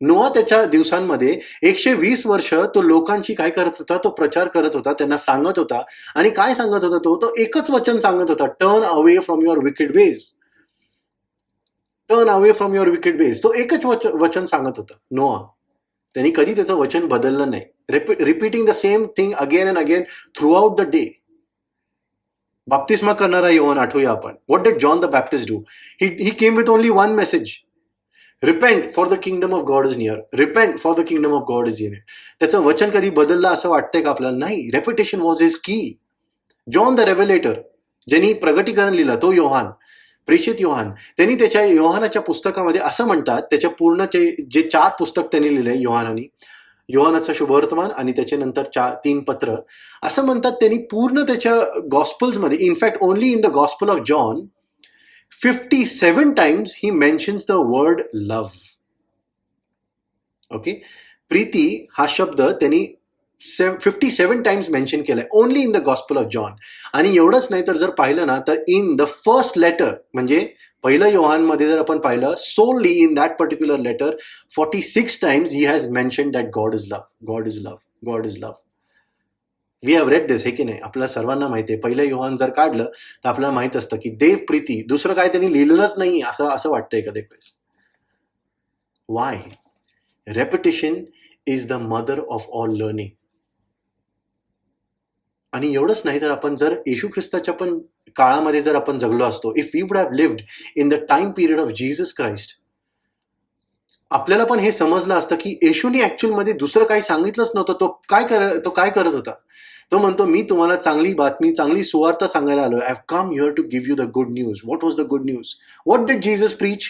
A: नोआ त्याच्या दिवसांमध्ये 120 वर्ष तो लोकांची काय करत होता, तो प्रचार करत होता, त्यांना सांगत होता. आणि काय सांगत होता तो एकच वचन सांगत होता, turn away from your wicked ways, turn away from your wicked ways. तो एकच वचन सांगत होता नोआ. त्यांनी कधी त्याचं वचन बदललं नाही. Repeating the same thing again and again throughout the day. बाप्तिस्मा करणारा योहान आठवूया आपण. What did John the Baptist do? He came with only one message, repent for the kingdom of God is near, repent for the kingdom of God is near. त्याचं वचन कधी बदललं असं वाटतंय का आपल्याला? नाही. Repetition was his key. John the Revelator, ज्यांनी प्रगटीकरण लिहिलं, तो योहान, प्रेषित योहान, त्यांनी त्याच्या योहानाच्या पुस्तकामध्ये असं म्हणतात, त्याच्या पूर्ण जे 4 पुस्तक त्यांनी लिहिले योहानानी, योहानाचं शुभवर्तमान आणि त्याच्यानंतर 3 पत्र, असं म्हणतात त्यांनी पूर्ण त्याच्या गॉस्पल्समध्ये, in fact only in the gospel of John 57 times he mentions the word love. Okay, प्रीती हा शब्द त्यांनी 57 times मेन्शन केलाय only in the gospel of John. आणि एवढंच नाही तर जर पाहिलं ना, तर इन द फर्स्ट लेटर, म्हणजे पहिलं योहानमध्ये जर आपण पाहिलं, so only in that particular letter 46 times he has mentioned that God is love, God is love, God is love. We have read this, हे की नाही? आपल्याला सर्वांना माहिती आहे. पहिलं योहान जर काढलं तर आपल्याला माहित असतं की देव प्रीती, दुसरं काय त्यांनी लिहिलेलंच नाही असं वाटतंय कधी वेळेस. Y? Repetition is the mother of all learning. आणि एवढंच नाही तर आपण जर येशू ख्रिस्ताच्या पण काळामध्ये जर आपण जगलो असतो, if we would have lived in the time period of Jesus Christ, आपल्याला पण हे समजलं असतं की येशूने ऍक्च्युअल मध्ये दुसरं काही सांगितलंच नव्हतं. तो काय करत होता? तो म्हणतो, मी तुम्हाला चांगली बातमी, चांगली सुवार्ता सांगायला आलो. I have come here to give you the good news. What was the good news? What did Jesus preach?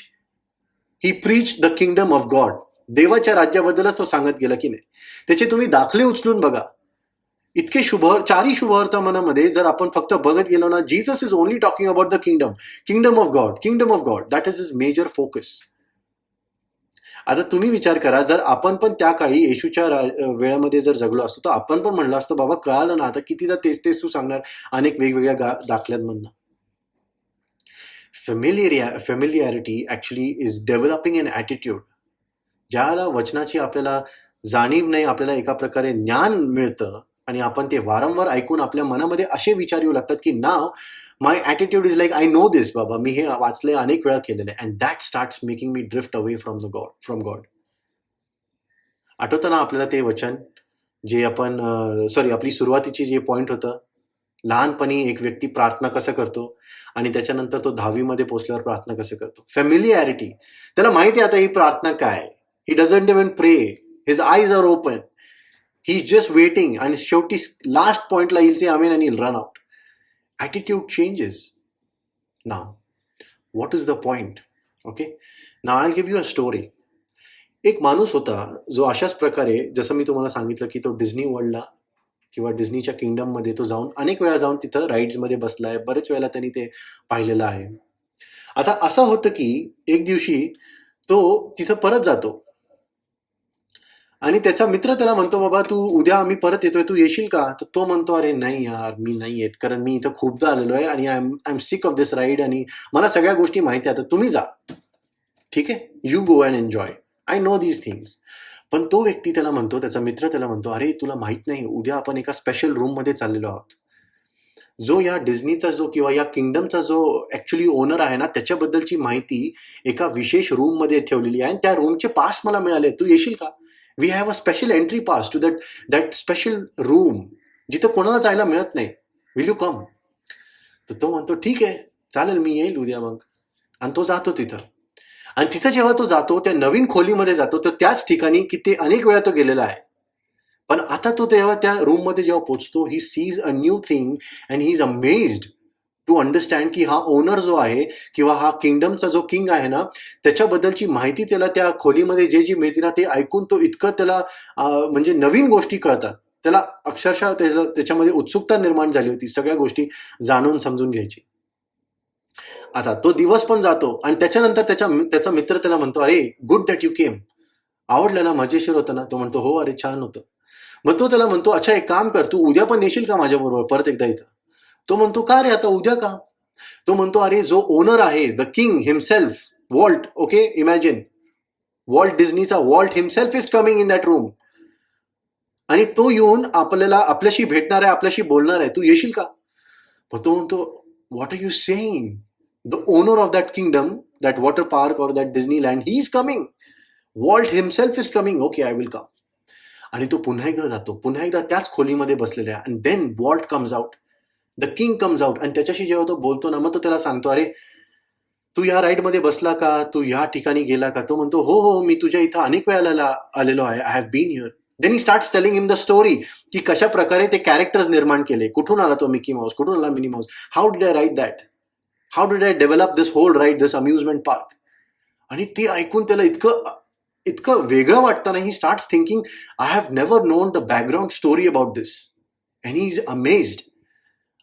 A: He preach the kingdom of God. देवाच्या राज्याबद्दलच तो सांगत गेला की नाही? त्याचे तुम्ही दाखले उचलून बघा. इतके 4ही शुभवर्तमानामध्ये जर आपण फक्त बघत गेलो ना, Jesus is only talking about the kingdom of God. That is his major focus. आता तुम्ही विचार करा, जर आपण पण त्या काळी येशूच्या वेळामध्ये जर जगलो असतो, तर आपण पण म्हणलं असतं, बाबा कळालं ना, आता कितीदा तेच तू सांगणार अनेक वेगवेगळ्या दाखल्यांमधनं. Familiarity actually is developing an attitude. ज्याला वचनाची आपल्याला जाणीव नाही, आपल्याला एका प्रकारे ज्ञान मिळतं आणि आपण ते वारंवार ऐकून आपल्या मनामध्ये असे विचार येऊ लागतात की now my attitude is like, I know this, बाबा मी हे वाचले, अनेक वेळा केलेलं आहे. And that starts making me drift away from God. आठवतं ना आपल्याला ते वचन जे आपण आपली सुरुवातीची जे पॉइंट होतं, लहानपणी एक व्यक्ती प्रार्थना कसं करतो आणि त्याच्यानंतर तो 10वी मध्ये पोहोचल्यावर प्रार्थना कसं करतो? फेमिलियरिटी. त्याला माहिती आहे आता ही प्रार्थना काय. He doesn't even pray, his eyes are open, he is just waiting, आणि शेवटी लास्ट पॉइंटला येईल से आमेन आणि run out. Attitude changes. Now what is the point? Okay, now I give you a story. एक माणूस होता जो अशाच प्रकारे, जसं मी तुम्हाला सांगितलं की तो डिझनी वर्ल्डला किंवा डिझनीच्या किंगडममध्ये तो जाऊन अनेक वेळा जाऊन तिथं राईड्समध्ये बसलाय, बरेच वेळेला त्यांनी ते पाहिलेलं आहे. आता असं होतं की एक दिवशी तो तिथं परत जातो आणि त्याचा मित्र त्याला म्हणतो, बाबा तू उद्या आम्ही परत येतोय, तू येशील का? तर तो म्हणतो, अरे नाही यार, मी नाही येत, कारण मी इथं खूपदा आलेलो आहे आणि I am sick of this ride आणि मला सगळ्या गोष्टी माहिती आहेत, तर तुम्ही जा. ठीक आहे, you go and enjoy, I know these things. पण तो व्यक्ती त्याला म्हणतो, त्याचा मित्र त्याला म्हणतो, अरे तुला माहित नाही, उद्या आपण एका स्पेशल रूम मध्ये चाललेलो आहोत. जो या डिझनीचा जो किंवा या किंगडमचा जो ऍक्च्युली ओनर आहे ना, त्याच्याबद्दलची माहिती एका विशेष रूम मध्ये ठेवलेली आहे आणि त्या रूमचे पास मला मिळाले, तू येशील का? We have a special entry pass to that special room, जिथं कोणाला जायला मिळत नाही. Will you come? तर तो म्हणतो, ठीक आहे, चालेल, मी येईल उद्या मग. आणि तो जातो तिथं. आणि तिथं जेव्हा तो जातो, त्या नवीन खोलीमध्ये जातो, तर त्याच ठिकाणी की ते अनेक वेळा तो गेलेला आहे. पण आता तो तेव्हा त्या रूममध्ये जेव्हा पोहोचतो, he sees a new thing and he is amazed to understand की हा ओनर जो आहे किंवा हा किंगडमचा जो किंग आहे ना, त्याच्याबद्दलची माहिती त्याला त्या खोलीमध्ये जे जी मिळते ना, ते ऐकून तो इतकं त्याला म्हणजे नवीन गोष्टी कळतात. त्याला अक्षरशः त्याच्यामध्ये उत्सुकता निर्माण झाली होती सगळ्या गोष्टी जाणून समजून घ्यायची. आता तो दिवस पण जातो आणि त्याच्यानंतर त्याचा मित्र त्याला म्हणतो, अरे गुड दॅट यू केम, आवडलं ना, मजेशीर होतं ना? तो म्हणतो, हो अरे छान होतं. मग तो त्याला म्हणतो, अच्छा एक काम कर, तू उद्या पण येशील का माझ्याबरोबर परत एकदा इथं? तो म्हणतो, का रे, आता उद्या का? तो म्हणतो, अरे जो ओनर आहे, the king himself, Walt, okay, imagine, Walt डिझनीचा Walt himself is coming in that room, आणि तो येऊन आपल्याशी भेटणार आहे, आपल्याशी बोलणार आहे, तू येशील का? मग तो म्हणतो, what are you saying? The owner of that kingdom, that water park or that Disneyland, he is coming, Walt himself is coming, okay I will come. आणि तो पुन्हा एकदा जातो, पुन्हा एकदा त्याच खोलीमध्ये बसलेला आहे. आणि then Walt comes out, the king comes out, आणि त्याच्याशी जेव्हा तो बोलतो ना, मग तो त्याला सांगतो, अरे तू ह्या राईडमध्ये बसला का? तू ह्या ठिकाणी गेला का? तो म्हणतो, हो हो, मी तुझ्या इथं अनेक वेळा आलेलो आहे, I have been here. Then he starts telling him the story, की कशा प्रकारे ते कॅरेक्टर्स निर्माण केले, कुठून आला तो मिकी माऊस, कुठून आला Minnie Mouse, how did I write that, how did I develop this whole ride, this amusement park. आणि ते ऐकून त्याला इतकं इतकं वेगळं वाटतं ना, he starts thinking, I have never known the background story about this, and he is amazed.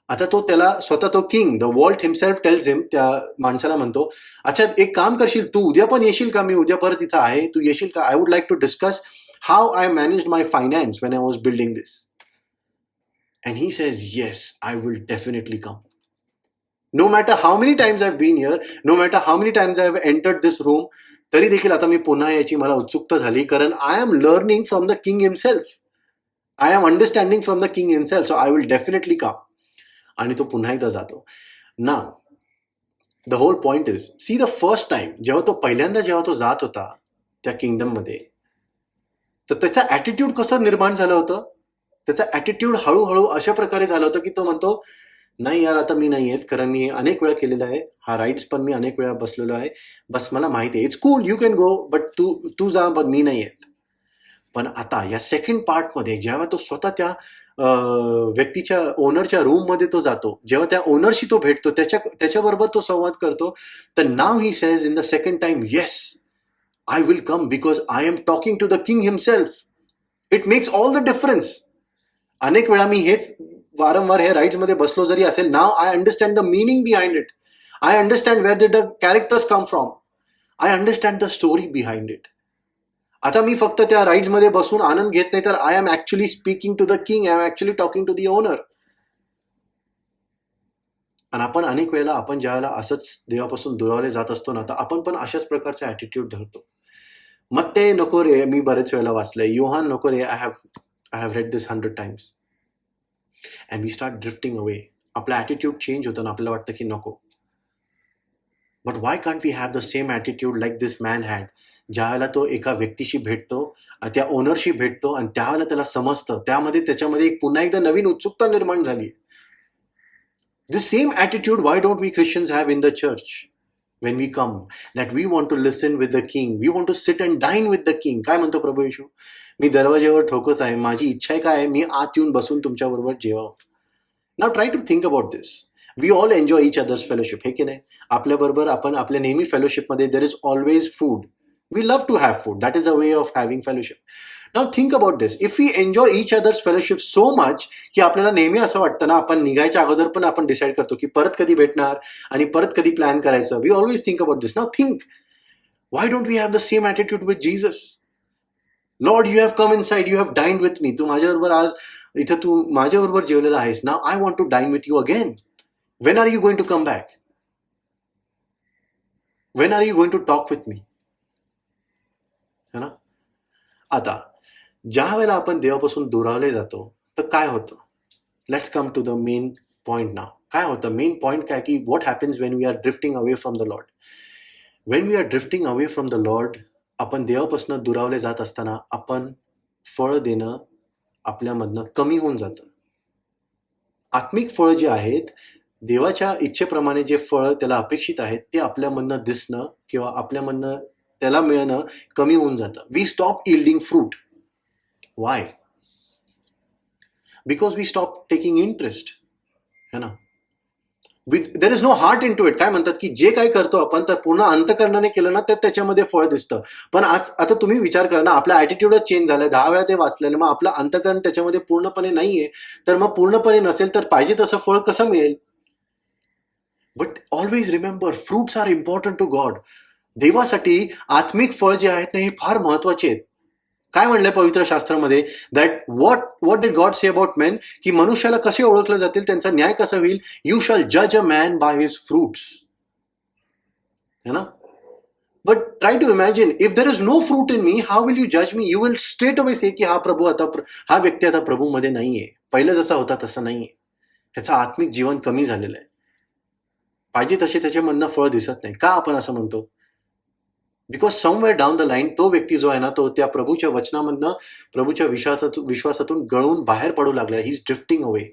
A: आता तो त्याला स्वतः तो king, the Walt himself tells him, त्या माणसाला म्हणतो, अच्छा एक काम करशील, तू उद्या पण येशील का? मी उद्या परत इथं आहे, तू येशील का? I would like to discuss how I manage my finance when I was building this. And he says, yes I will definitely come. No matter how many times I have been here, no matter how many times I have entered this room, तरी देखील आता मी पुन्हा याची मला उत्सुकता झाली, कारण I am learning from the king himself, I am understanding from the king himself, so I will definitely come. आणि तो पुन्हा एकदा जातो ना. The whole point is, see the first time, जेव्हा तो जात होता त्या किंगडम मध्ये, तर त्याचा ऍटिट्यूड कसं निर्माण झालं होतं? त्याचा ऍटिट्यूड हळूहळू अशा प्रकारे झालं होतं की तो म्हणतो, नाही यार, आता मी नाही येत, कारण मी अनेक वेळा केलेला आहे हा राईड्स, पण मी अनेक वेळा बसलेलो आहे, बस मला माहिती आहे, it's cool, you can go, but तू तू जा, पण मी नाही येत. पण आता या सेकंड पार्टमध्ये जेव्हा तो स्वतः त्या व्यक्तीच्या ओनरच्या रूम मध्ये तो जातो, जेव्हा त्या ओनरशी तो भेटतो, त्याच्याबरोबर तो संवाद करतो, तर now he says in the second time, yes I will come, because I am talking to the king himself. It makes all the difference. अनेक वेळा मी हेच वारंवार हे राईड्स मध्ये बसलो जरी असेल, now I understand the meaning behind it, I understand where did the characters come from, I understand the story behind it. आता मी फक्त त्या राईड्स मध्ये बसून आनंद घेत नाही, तर I am actually speaking to the king, I am actually talking to the owner. आणि आपण अनेक वेळेला, आपण ज्यावेळेला असंच देवापासून दुरावले जात असतो ना, तर आपण पण अशाच प्रकारचा ऍटिट्यूड धरतो. मग ते नको रे, मी बरेच वेळेला वाचलंय, योहान नको रे, I have read this 100 times, and we start drifting away. आपला ऍटिट्यूड चेंज होतं ना, आपल्याला वाटतं की नको. But why can't we have the same attitude like this man had? ज्यावेळेला तो एका व्यक्तीशी भेटतो, त्या ओनरशी भेटतो, आणि त्यावेळेला त्याला समजतं, त्याच्यामध्ये एक पुन्हा एकदा नवीन उत्सुकता निर्माण झाली. This same attitude why don't we Christians have in the church when we come, that we want to listen with the king, we want to sit and dine with the king. काय म्हणतो प्रभू येशू? मी दरवाजेवर ठोकत आहे, माझी इच्छा आहे काय? मी आत येऊन बसून तुमच्याबरोबर जेवावं. Now try to think about this. We all enjoy each others fellowship, हे की नाही? आपल्याबरोबर आपण आपल्या नेहमी फेलोशिपमध्ये there is always food. We love to have food, that is a way of having fellowship. Now think about this, if we enjoy each others fellowship so much की आपल्याला नेहमी असं वाटतं ना, आपण निघायच्या अगोदर पण आपण डिसाईड करतो की परत कधी भेटणार आणि परत कधी प्लॅन करायचं. We always think about this. Now think, why don't we have the same attitude with Jesus? Lord, you have come inside, you have dine with me. तू माझ्याबरोबर आज इथं तू माझ्याबरोबर जेवलेला आहेस. Now I want to dine with you again. When are you going to come back? When are you going to talk with me? है ना? आता ज्या वेळेला आपण देवापासून दुरावले जातो तर काय होतं? Let's come to the main point now. काय होतं? मेन पॉइंट काय की what happens when we are drifting away from the Lord. When we are drifting away from the Lord, आपण देवापासून दुरावले जात असताना आपण फळ देणं आपल्यामधनं कमी होऊन जातं. आत्मिक फळ जे आहेत, देवाच्या इच्छेप्रमाणे जे फळ त्याला अपेक्षित आहेत ते आपल्यामधनं दिसणं किंवा आपल्यामधनं त्याला मिळणं कमी होऊन जातं. We stop yielding fruit. Why? Because we stop taking interest. है ना? There is no heart in to it. काय म्हणतात की जे काही करतो आपण तर पूर्ण अंतकरणाने केलं ना तर त्याच्यामध्ये फळ दिसतं. पण आज आता तुम्ही विचार करा ना, आपला ॲटिट्यूडच चेंज झालाय. 10 वेळा ते वाचलेलं, मग आपलं अंतकरण त्याच्यामध्ये पूर्णपणे नाहीये. तर मग पूर्णपणे नसेल तर पाहिजे तसं फळ कसं मिळेल? But always remember, fruits are important to God. देवासाठी आत्मिक फळ जे आहेत ना हे फार महत्वाचे आहेत. काय म्हणलंय पवित्र शास्त्रामध्ये? That what did God say about main, की मनुष्याला कसे ओळखले जातील, त्यांचा न्याय कसा होईल? यू शॅल जज a man by his fruits. है ना? But try to imagine, if there is no fruit in me, how will you जज me? You will straight away say की हा व्यक्ती आता प्रभूमध्ये नाहीये, पहिलं जसा होता तसं नाहीये, ह्याचं आत्मिक जीवन कमी झालेलं आहे, पाहिजे तसे त्याच्यामधनं फळ दिसत नाही. का आपण असं म्हणतो? Because somewhere down the line तो व्यक्ती जो आहे ना तो त्या प्रभूच्या वचनामधनं, प्रभूच्या विश्वासातून गळून बाहेर पडू लागला. He is drifting away.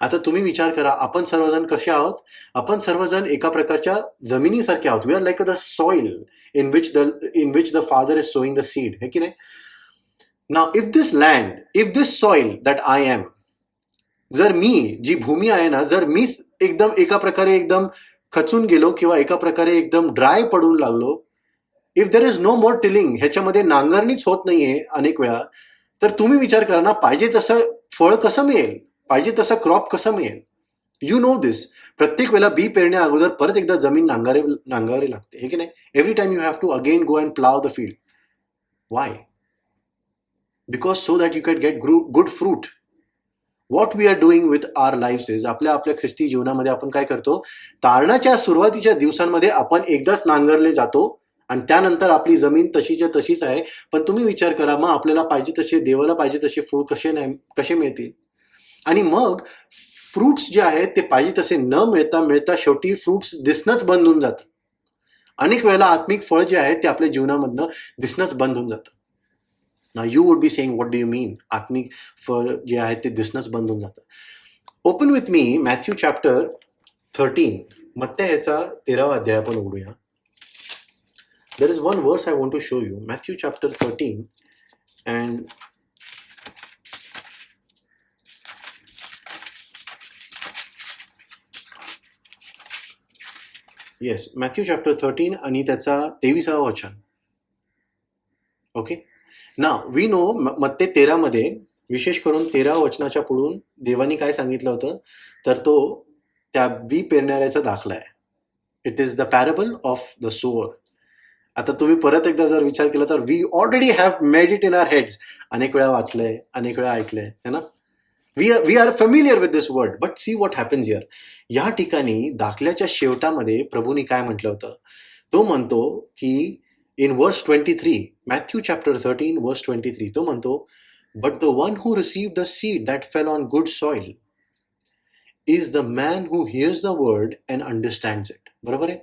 A: आता तुम्ही विचार करा, आपण सर्वजण कसे आहोत? आपण सर्वजण एका प्रकारच्या जमिनीसारखे आहोत. We are like the soil in which the father is sowing the seed. है की नाही? Now if this land, if this soil that I am, जर मी, जी भूमी आहे ना, जर मीच एकदम एका प्रकारे एकदम खचून गेलो किंवा एका प्रकारे एकदम ड्राय पडून लागलो, if there is no more tilling, ह्याच्यामध्ये नांगरणीच होत नाहीये अनेक वेळा, तर तुम्ही विचार करा ना, पाहिजे तसं फळ कसं मिळेल? पाहिजे तसं क्रॉप कसं मिळेल? यू नो दिस. प्रत्येक वेळेला बी पेरण्या अगोदर परत एकदा जमीन नांगावी लागते, हे की नाही? Every time you have to again go and plough the field. Why? Because so that you can get good fruit. What we are doing with our lives is, आपल्या ख्रिस्ती जीवनामध्ये आपण काय करतो? तारणाच्या सुरुवातीच्या दिवसांमध्ये आपण एकदाच नांगरले जातो आणि त्यानंतर आपली जमीन तशीच्या तशीच आहे. पण तुम्ही विचार करा, मग आपल्याला पाहिजे तसे, देवाला पाहिजे तसे फळ कसे मिळतील? आणि मग फ्रुट्स जे आहेत ते पाहिजे तसे न मिळता शेवटी फ्रुट्स दिसणंच बंद होऊन जातं. अनेक वेळेला आत्मिक फळ जे आहे ते आपल्या जीवनामधनं दिसणंच बंद होऊन जातं. Now you would be saying, what do you mean? आत्मिक फळ जे आहे ते दिसणंच बंद होऊन जातं. Open with me Matthew chapter 13. मत्तै ह्याचा 13वा अध्याय आपण उघडूया. There is one verse I want to show you. Matthew chapter 13 and yes, Matthew chapter 13 आणि त्याचा 23वा वचन. ओके. नाव वी नो मत्तै 13 मध्ये विशेष करून 13 वचनाच्या पुढून देवानी काय सांगितलं होतं, तर तो त्या बी पेरणाऱ्याचा दाखला आहे. It is the parable of the sower. आता तुम्ही परत एकदा जर विचार केला तर we already have made it in our heads. अनेक वेळा वाचलंय, अनेक वेळा ऐकलंय, है ना? We are familiar with this word. But see what happens here. या ठिकाणी दाखल्याच्या शेवटामध्ये प्रभूनी काय म्हटलं होतं? तो म्हणतो की in verse 23, Matthew chapter 13 verse 23, तो म्हणतो, but the one who received the seed that fell on good soil is the man who hears the word and understands it. बरोबर आहे?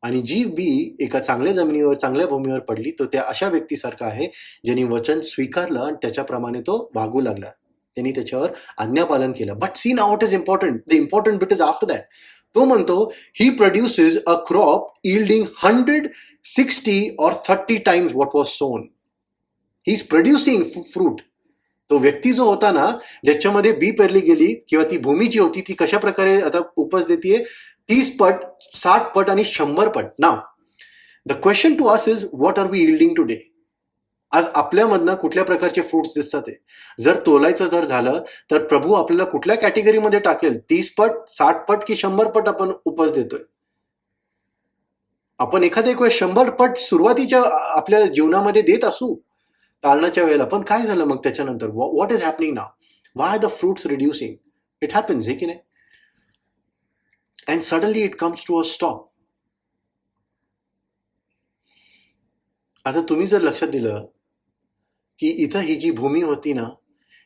A: आणि जी बी एका चांगल्या जमिनीवर, चांगल्या भूमीवर पडली, तो त्या अशा व्यक्तीसारखा आहे ज्यांनी वचन स्वीकारलं आणि त्याच्याप्रमाणे तो वागू लागला, त्यांनी त्याच्यावर आज्ञापालन केलं. But see now what is important. The important bit is after that. तो म्हणतो, he produces a crop yielding 100, 60 or 30 times what was sown. He is producing fruit. तो व्यक्ती जो होता ना, ज्याच्यामध्ये बी पेरली गेली किंवा ती भूमी जी होती ती कशा प्रकारे आता उपज देतीये? 30 पट, 60 पट आणि 100 पट. Now the question to us is, what are we yielding today? आज आपल्यामधनं कुठल्या प्रकारचे फ्रुट्स दिसतात आहे? जर तोलायचं जर झालं तर प्रभू आपल्याला कुठल्या कॅटेगरीमध्ये टाकेल? 30 पट, 60 पट की 100 पट आपण उपज देतोय? आपण एखाद्या एक वेळ 100 पट सुरुवातीच्या आपल्या जीवनामध्ये देत असू तारणाच्या वेळेला, पण काय झालं मग त्याच्यानंतर? What is happening now? Why are the fruits reducing? It happens, हे की नाही? And suddenly it comes to a stop. आता तुम्ही जर लक्षात दिलं की इथं ही जी भूमी होती ना,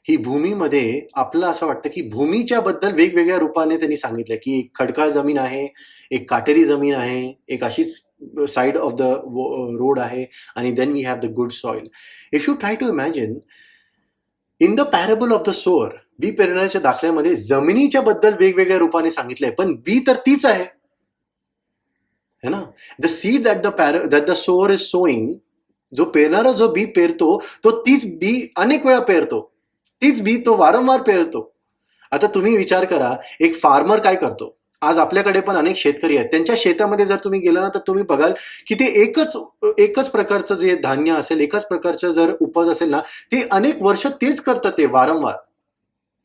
A: ही भूमीमध्ये आपलं असं वाटतं की भूमीच्या बद्दल वेगवेगळ्या रूपाने त्यांनी सांगितलं की एक खडकाळ जमीन आहे, एक काटेरी जमीन आहे, एक अशीच साइड ऑफ द रोड आहे, आणि then we have the good soil. If you try to imagine in the parable of the sower, बी पेरण्याच्या दाखल्यामध्ये जमिनीच्या बद्दल वेगवेगळ्या रूपाने सांगितलंय, पण बी तर तीच आहे, है ना? The seed that the sower is sowing, जो पेरणारा जो बी पेरतो तो तीच बी अनेक वेळा पेरतो, तीच बी तो वारंवार पेरतो. आता तुम्ही विचार करा, एक फार्मर काय करतो? आज आपल्याकडे पण अनेक शेतकरी आहेत, त्यांच्या शेतामध्ये जर तुम्ही गेला ना तर तुम्ही बघाल की ते एकच प्रकारचं जे धान्य असेल, एकच प्रकारचं जर उपज असेल ना, ते अनेक वर्ष तेच करतात, ते वारंवार.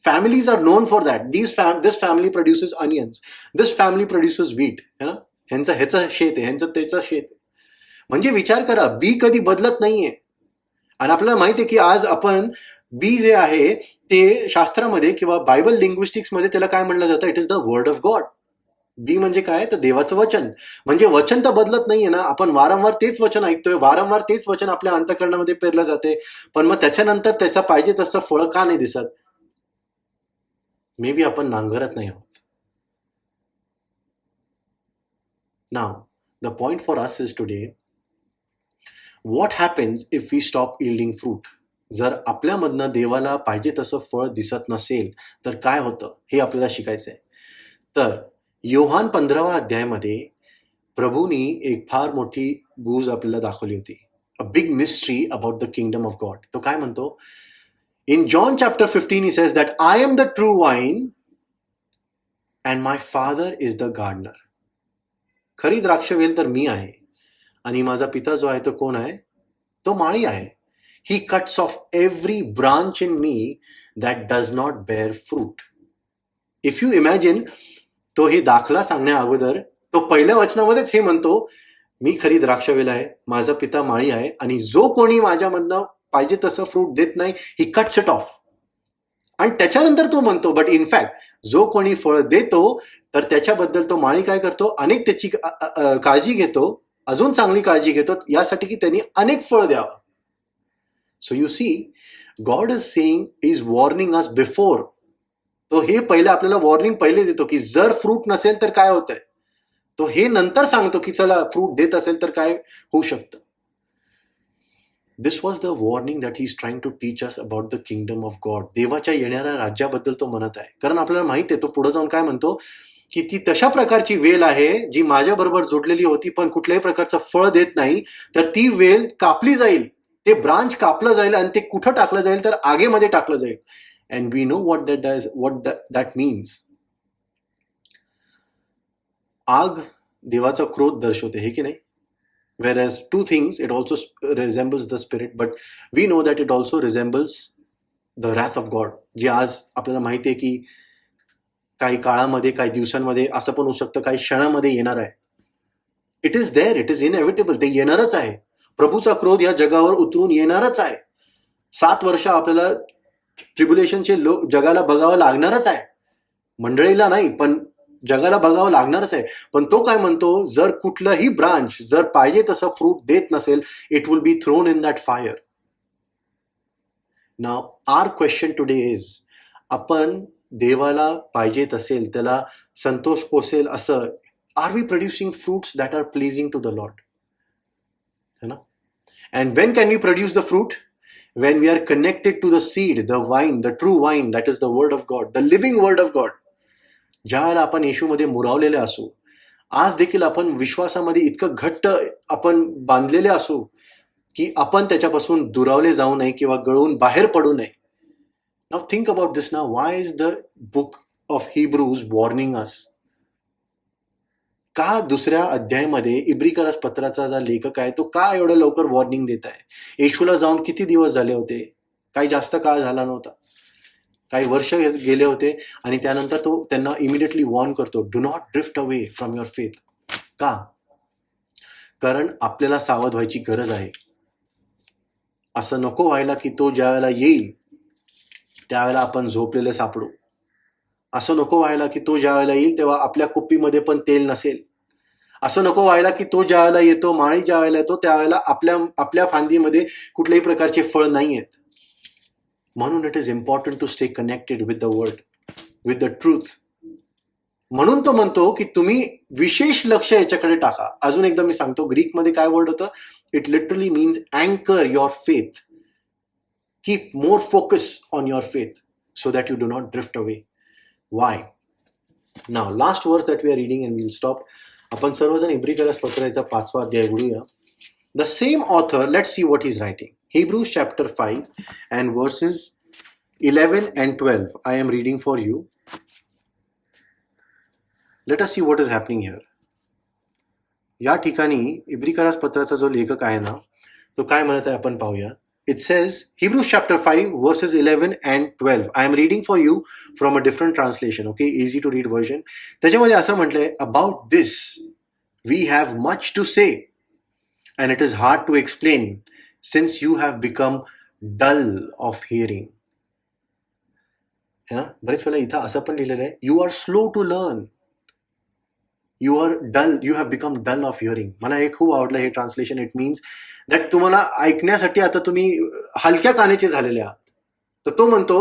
A: Families are known for that. This family produces onions, this family produces wheat, है ना? ह्याचं शेत आहे, ह्यांचं त्याचं शेत आहे. म्हणजे विचार करा, बी कधी बदलत नाहीये. आणि आपल्याला माहिती आहे की आज आपण बी जे आहे ते शास्त्रामध्ये किंवा बायबल लिंग्विस्टिक्समध्ये त्याला काय म्हणलं जातं? It is the word of God. बी म्हणजे काय? तर देवाचं वचन. म्हणजे वचन तर बदलत नाहीये ना, आपण वारंवार तेच वचन ऐकतोय, वारंवार तेच वचन आपल्या अंतःकरणामध्ये पेरलं जाते, पण मग त्याच्यानंतर त्याचा पाहिजे तसं फळ का नाही दिसत? मे बी आपण नांगरत नाही आहोत. Now the point for us is today, what happens if we stop yielding fruit? जर आपल्यामधनं देवाला पाहिजे तसं फळ दिसत नसेल तर काय होतं, हे आपल्याला शिकायचं आहे. तर योहान 15व्या अध्यायामध्ये प्रभूनी एक फार मोठी गूज आपल्याला दाखवली होती, a big mystery about the kingdom of God. तो काय म्हणतो? In John chapter 15 he says that I am the true wine and my father is the gardener. खरी द्राक्षवेल तर मी आहे, आणि माझा पिता जो आहे तो कोण आहे? तो माळी आहे. He cuts off every branch in me that does not bear fruit. If you imagine, तो हे दाखला सांगण्या अगोदर तो पहिल्या वचनामध्येच हे म्हणतो, मी खरी द्राक्षवेल आहे, माझा पिता माळी आहे, आणि जो कोणी माझ्यामधनं पाहिजे तसं फ्रूट देत नाही, ही कट्स इट ऑफ. आणि त्याच्यानंतर तो म्हणतो, बट इनफॅक्ट जो कोणी फळ देतो तर त्याच्याबद्दल तो माळी काय करतो? अनेक त्याची काळजी घेतो, अजून चांगली काळजी घेतो, यासाठी की त्यांनी अनेक फळ द्यावं. So you see, God is saying, is warning us before. तो हे पहिले आपल्याला वॉर्निंग पहिले देतो की जर फ्रूट नसेल तर काय होतंय, तो हे नंतर सांगतो की चला फ्रूट देत असेल तर काय होऊ शकतं. This was the warning that he is trying to teach us about the kingdom of God. देवाच्या येणाऱ्या राज्याबद्दल तो म्हणत आहे, कारण आपल्याला माहिती आहे तो पुढे जाऊन काय म्हणतो की ती तशा प्रकारची वेल आहे जी माझ्या बरोबर जोडलेली होती पण कुठल्याही प्रकारचं फळ देत नाही, तर ती वेल कापली जाईल, ते ब्रांच कापलं जाईल, आणि ते कुठं टाकलं जाईल? तर आगेमध्ये टाकलं जाईल. And we know what that means. आग देवाचा क्रोध दर्शवते, हे की नाही? Whereas two things, it also resembles the spirit, but we know that it also resembles the wrath of God, जे आज आपल्याला माहिती आहे की काही काळामध्ये, काही दिवसांमध्ये, असं पण होऊ शकतं काही क्षणामध्ये येणार आहे. It is there, it is inevitable, ते येणारच आहे. प्रभूचा क्रोध या जगावर उतरून येणारच आहे. 7 वर्ष आपल्याला ट्रिब्युलेशनचे जगाला बघावं लागणारच आहे, मंडळीला नाही पण जगाला बघावं लागणारच आहे. पण तो काय म्हणतो? जर कुठलंही ब्रांच जर पाहिजे तसं फ्रूट देत नसेल, it will be thrown in that fire. Now our question today is, आपण देवाला पाहिजे तसेल, त्याला संतोष पोसेल असं, are we producing fruits that are pleasing to the lord? है ना? And when can we produce the fruit? when we are connected to the seed, the wine, the true wine, that is the word of God, the living word of God. ज्यावेळेला आपण येशूमध्ये मुरावलेले असू, आज देखील आपण विश्वासामध्ये इतकं घट्ट आपण बांधलेले असू की आपण त्याच्यापासून दुरावले जाऊ नये किंवा गळून बाहेर पडू नये. Now think about this. Now why is the book of Hebrews warning us? का दुसऱ्या अध्यायामध्ये इब्रिकरास पत्राचा जो लेखक आहे तो का एवढं लवकर वॉर्निंग देत आहे? येशूला जाऊन किती दिवस झाले होते? काही जास्त काळ झाला नव्हता, काही वर्ष गेले होते, आणि त्यानंतर तो त्यांना इमिडिएटली वॉर्न करतो, do not drift away from your faith. का? कारण आपल्याला सावध व्हायची गरज आहे. असं नको व्हायला की तो ज्या वेळेला येईल त्यावेळेला आपण झोपलेले सापडू. असं नको व्हायला की तो ज्या वेळेला येईल तेव्हा आपल्या कुप्पीमध्ये पण तेल नसेल. असं नको व्हायला की तो ज्या वेळेला येतो, माळी ज्या वेळेला येतो त्यावेळेला आपल्या फांदीमध्ये कुठल्याही प्रकारचे फळ नाही आहेत. म्हणून it is important to stay connected with the word, with the truth. म्हणून तो म्हणतो की तुम्ही विशेष लक्ष याच्याकडे टाका. अजून एकदा मी सांगतो, ग्रीकमध्ये काय वर्ड होतं? इट लिटरली मीन्स अँकर your faith. Keep more focus on your faith so that you do not drift away. Why? Now last verse that we are reading and will stop. आपण सर्वजण इब्रिकरास पत्राचा 5वा अध्याय उघडूया. The same author, let's see what is writing. Hebrews chapter 5 and verses 11 and 12. I am reading for you. Let us see what is happening here. या ठिकाणी इब्रिकरास पत्राचा जो लेखक आहे ना, तो काय म्हणत आहे आपण पाहूया. It says, Hebrews chapter 5 verses 11 and 12. I am reading for you from a different translation, okay, easy to read version. त्याच्यामध्ये असं म्हटलंय, about this we have much to say and it is hard to explain since you have become dull of hearing. है ना? बरेच वेळा इथं असं पण लिहिलेलं आहे, you are slow to learn. You are dull, you have become dull of hearing. मला हे खूप आवडलं हे ट्रान्सलेशन. इट मीन्स दॅट तुम्हाला ऐकण्यासाठी आता तुम्ही हलक्या कानाचे झालेले आहात. तर तो म्हणतो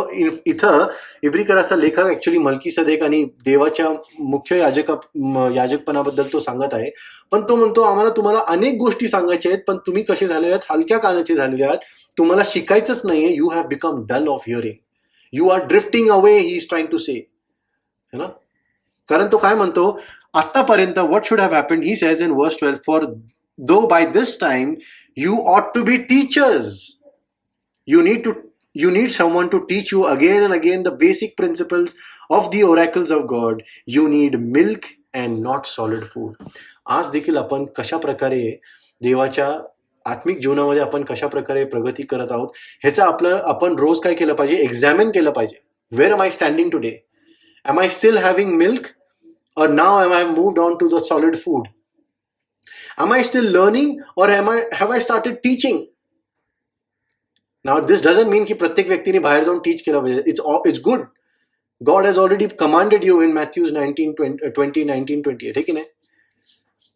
A: इथं इब्रिकराचा लेखक ऍक्च्युली मल्कीसदेक आणि देवाच्या मुख्य याजकपणाबद्दल तो सांगत आहे. पण तो म्हणतो आम्हाला तुम्हाला अनेक गोष्टी सांगायच्या आहेत, पण तुम्ही कसे झालेले आहात? हलक्या कानाचे झालेले आहात. तुम्हाला शिकायचंच नाहीये. You have become dull of hearing. You are drifting away, he is trying to say. है ना? कारण तो काय म्हणतो, आतापर्यंत what should have happened, he says in verse 12, for though by this time you ought to be teachers. You need someone to teach you again and again the basic principles of the oracles of God. You need milk and not solid food. आज देखील आपण कशा प्रकारे देवाच्या आत्मिक जीवनामध्ये आपण कशा प्रकारे प्रगती करत आहोत ह्याचं आपण रोज काय केलं पाहिजे? एक्झामिन केलं पाहिजे. Where am I standing today? Am I still having milk or now am I moved on to the solid food? Am I still learning or have I started teaching? Now this doesn't mean की प्रत्येक व्यक्तीने बाहेर जाऊन टीच केलं पाहिजे. It's good. God has already commanded you in Matthew 19:28. हे की नाही?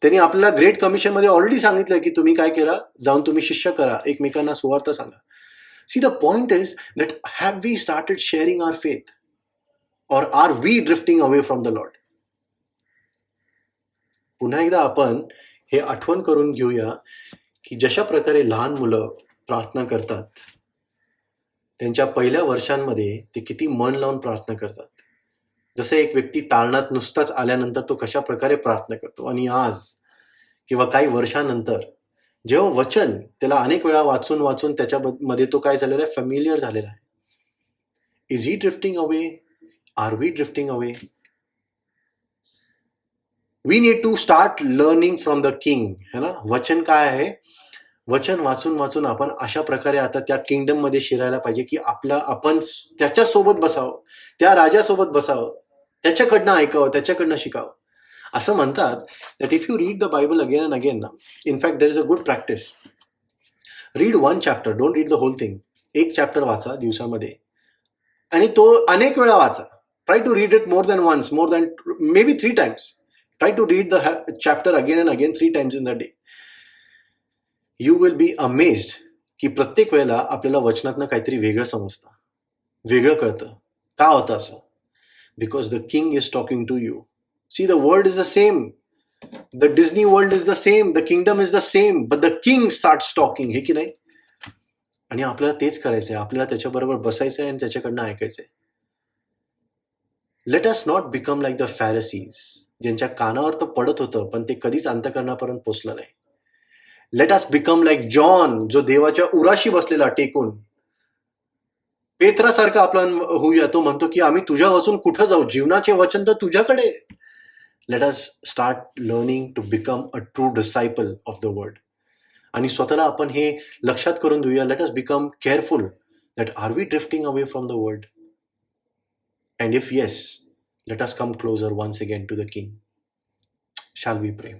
A: त्यांनी आपल्याला ग्रेट कमिशन मध्ये ऑलरेडी सांगितलं की तुम्ही काय करा, जाऊन तुम्ही शिष्य करा, एकमेकांना सुवार्ता सांगा. See, the point is that have we started sharing our faith or are we drifting away from the Lord? पुन्हा एकदा आपण हे आठवण करून घेऊया की जशा प्रकारे लहान मुलं प्रार्थना करतात, त्यांच्या पहिल्या वर्षांमध्ये ते किती मन लावून प्रार्थना करतात. जसं एक व्यक्ती तारणात नुसताच आल्यानंतर तो कशा प्रकारे प्रार्थना करतो, आणि आज किंवा काही वर्षानंतर जेव्हा वचन त्याला अनेक वेळा वाचून वाचून त्याच्यामध्ये तो काय झालेला आहे, फॅमिलियर झालेला आहे. Is he drifting away? Are we drifting away? We need to start learning from the king. है ना? वचन काय आहे? वचन वाचून वाचून आपण अशा प्रकारे आता त्या किंगडम मध्ये शिरायला पाहिजे की आपण त्याच्यासोबत बसावं, त्या राजासोबत बसावं, त्याच्याकडनं ऐकावं, त्याच्याकडनं शिकावं. असं म्हणतात that if you read the Bible again and again ना, in fact there is a good practice. Read one chapter, don't read the whole thing. एक चॅप्टर वाचा दिवसामध्ये आणि तो अनेक वेळा वाचा. Try to read it more than once, more than maybe 3 times. Try to read the chapter again and again 3 times in the day. You will be amazed की प्रत्येक वेळेला आपल्याला वचनातनं काहीतरी वेगळं समजतं, वेगळं कळतं. का होतं असं? Because the king is talking to you. See, the world is the same, the Disney world is the same, the kingdom is the same, but the king starts talking. हे की नाही? आणि आपल्याला तेच करायचंय, आपल्याला त्याच्याबरोबर बसायचंय आणि त्याच्याकडनं ऐकायचंय. Let us not become like the Pharisees, ज्यांच्या कानावर तर पडत होतं पण ते कधीच अंतःकरणापर्यंत पोचलं नाही. Late us become like John, जो देवाच्या उराशी बसलेला टेकून. पेत्रासारखा आपण होऊया. तो म्हणतो की आम्ही तुझ्या वाचून कुठं जाऊ, जीवनाचे वचन तर तुझ्याकडे. Let us start learning to become a true disciple of the word. आणि स्वतःला आपण हे लक्षात करून घेऊया. Let us become careful that are we drifting away from the word, and if yes, let us come closer once again to the king. Shall we प्रे.